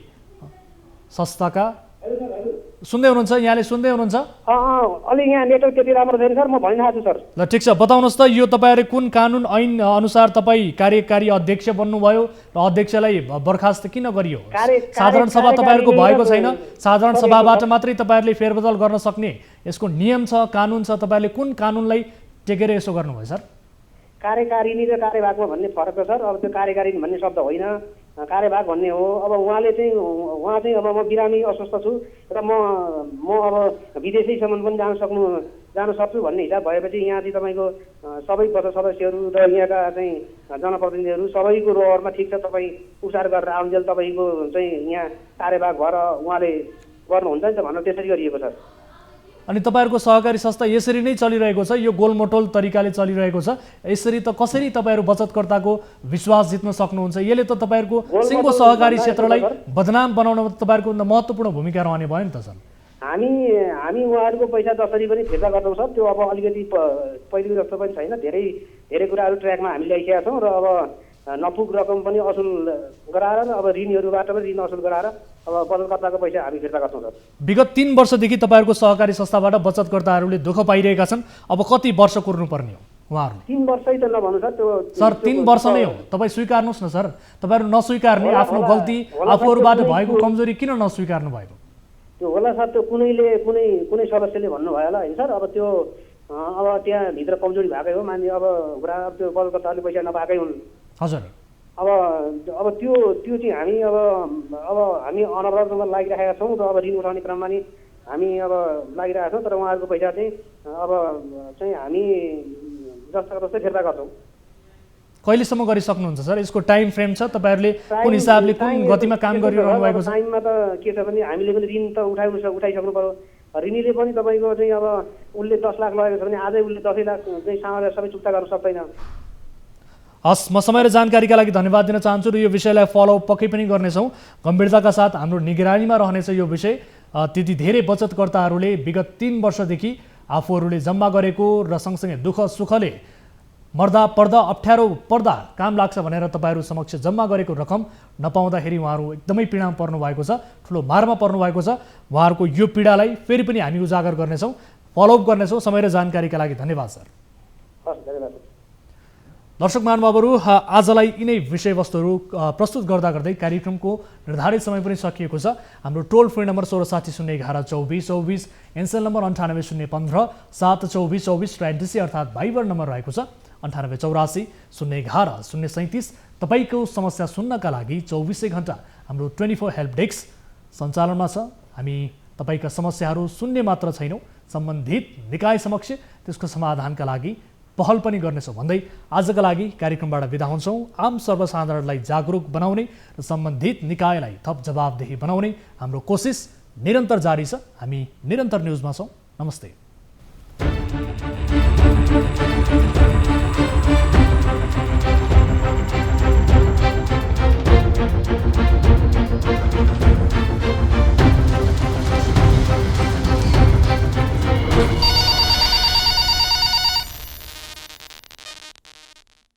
संस्थाका सुन्दै हुनुहुन्छ? यहाँले सुन्दै हुनुहुन्छ? अलि यहाँ नेटवर्क त्यति राम्रो छैन सर, म भनिरहेको छु सर। ल ठिक छ, बताउनुहोस् त यो तपाईँहरूले कुन कानुन ऐन अनुसार तपाईँ कार्यकारी अध्यक्ष बन्नुभयो र अध्यक्षलाई बर्खास्त किन गरियो? साधारण सभा तपाईँहरूको भएको छैन, साधारण सभाबाट मात्रै तपाईँहरूले फेरबदल गर्न सक्ने यसको नियम छ, कानुन छ, तपाईँहरूले कुन कानुनलाई टेकेर यसो गर्नुभयो सर? कार्यकारिणी र कार्यभागमा भन्ने फरक छ सर। अब त्यो कार्यकारिणी भन्ने शब्द होइन, कार्यभाग भन्ने हो। अब उहाँ चाहिँ अब म बिरामी अस्वस्थ छु र म अब विदेशैसम्म पनि जान सक्छु भन्ने हिसाब भएपछि यहाँ चाहिँ तपाईँको सबै सदस्यहरू र यहाँका चाहिँ जनप्रतिनिधिहरू सबैको रोहरमा ठिक छ तपाईँ उसार गरेर आउन्जेल तपाईँको चाहिँ यहाँ कार्यभाग भएर उहाँले गर्नुहुन्छ नि त भनेर त्यसरी गरिएको छ। अनि तपाईँहरूको सहकारी संस्था यसरी नै चलिरहेको छ, यो गोलमटोल तरिकाले चलिरहेको छ। यसरी त कसरी तपाईँहरू बचतकर्ताको विश्वास जित्न सक्नुहुन्छ? यसले त तपाईँहरूको सिङ्गो सहकारी क्षेत्रलाई बदनाम बनाउनमा तपाईँहरूको महत्त्वपूर्ण भूमिका रहने भयो नि त सर। हामी उहाँहरूको पैसा जसरी पनि फिर्ता गर्छौँ सर। त्यो अब अलिकति पहिलेको जस्तो पनि छैन, धेरै कुराहरू ट्र्याकमा हामी ल्याइसकेका छौँ र अब नपुग रकम पनि असुल गराएर अब ऋणीहरूबाट पनि ऋण असुल गराएर अब बचतकर्ताको पैसा हामी फिर्ता गर्छौँ सर। विगत 3 वर्षदेखि तपाईँहरूको सहकारी संस्थाबाट बचतकर्ताहरूले दुःख पाइरहेका छन्, अब कति वर्ष कुर्नुपर्ने हो उहाँहरूले? 3 वर्षै त नभन्नु सर। त्यो सर 3 वर्ष नै हो, तपाईँ स्वीकार्नुहोस् न सर। तपाईँहरू नस्वीकार्ने आफ्नो गल्ती आफूहरूबाट भएको कमजोरी किन नस्वीकार्नु भएको? त्यो होला सर, त्यो कुनै सदस्यले भन्नुभयो होला होइन सर। अब त्यो अब त्यहाँभित्र कमजोरी भएकै हो, मान्छे अब त्यो बचतकर्ताहरूले पैसा नपाएकै हुन्। हजुर। अब त्यो चाहिँ हामी अनवरतमा लागिरहेका छौँ र अब ऋण उठाउने क्रममा नि हामी अब लागिरहेका छौँ। तर उहाँहरूको पैसा चाहिँ अब चाहिँ हामी जस्ताको जस्तै फिर्ता गर्छौँ। कहिलेसम्म गरिसक्नुहुन्छ सर? यसको टाइम फ्रेम छ? तपाईँहरूले कुन हिसाबले कुन गतिमा काम गरिरहनु भएको छ? टाइममा त के छ भने हामीले पनि ऋण त उठाइसक्नु पर्यो। ऋणीले पनि तपाईँको चाहिँ अब उसले 10 लाख लगेको छ भने आजै उसले 10 लाख चाहिँ सामान्य सबै चुक्ता गर्न सक्दैन। हस्, म समय र जानकारीका लागि धन्यवाद दिन चाहन्छु र यो विषयलाई फलोअप पक्कै पनि गर्नेछौँ। गम्भीरताका साथ हाम्रो निगरानीमा रहनेछ यो विषय। त्यति धेरै बचतकर्ताहरूले विगत 3 वर्षदेखि आफूहरूले जम्मा गरेको र सँगसँगै दुःख सुखले मर्दा पर्दा अप्ठ्यारो पर्दा काम लाग्छ भनेर तपाईँहरू समक्ष जम्मा गरेको रकम नपाउँदाखेरि उहाँहरू एकदमै पीडामा पर्नु भएको छ, ठुलो मारमा पर्नु भएको छ। उहाँहरूको यो पीडालाई फेरि पनि हामी उजागर गर्नेछौँ, फलोअप गर्नेछौँ। समय र जानकारीका लागि धन्यवाद सर। हस्, धन्यवाद। दर्शक महानुभावहरू, आजलाई यिनै विषयवस्तुहरू प्रस्तुत गर्दै कार्यक्रमको निर्धारित समय पनि सकिएको छ। हाम्रो टोल फ्री नम्बर 1660 011 24 24, एनसेल नम्बर 98 015 724 24 र एनटिसी अर्थात् भाइबर नम्बर रहेको छ 98 84 011 037। तपाईँको समस्या सुन्नका लागि 24 घण्टा हाम्रो 24 हेल्प डेस्क सञ्चालनमा छ। हामी तपाईँका समस्याहरू सुन्ने मात्र छैनौँ, सम्बन्धित निकाय समक्ष त्यसको समाधानका लागि पहल पनि गर्नेछौँ भन्दै आजका लागि कार्यक्रमबाट बिदा हुन्छौँ। आम सर्वसाधारणलाई जागरुक बनाउने र सम्बन्धित निकायलाई थप जवाबदेही बनाउने हाम्रो कोसिस निरन्तर जारी छ। हामी निरन्तर न्युजमा छौँ। नमस्ते।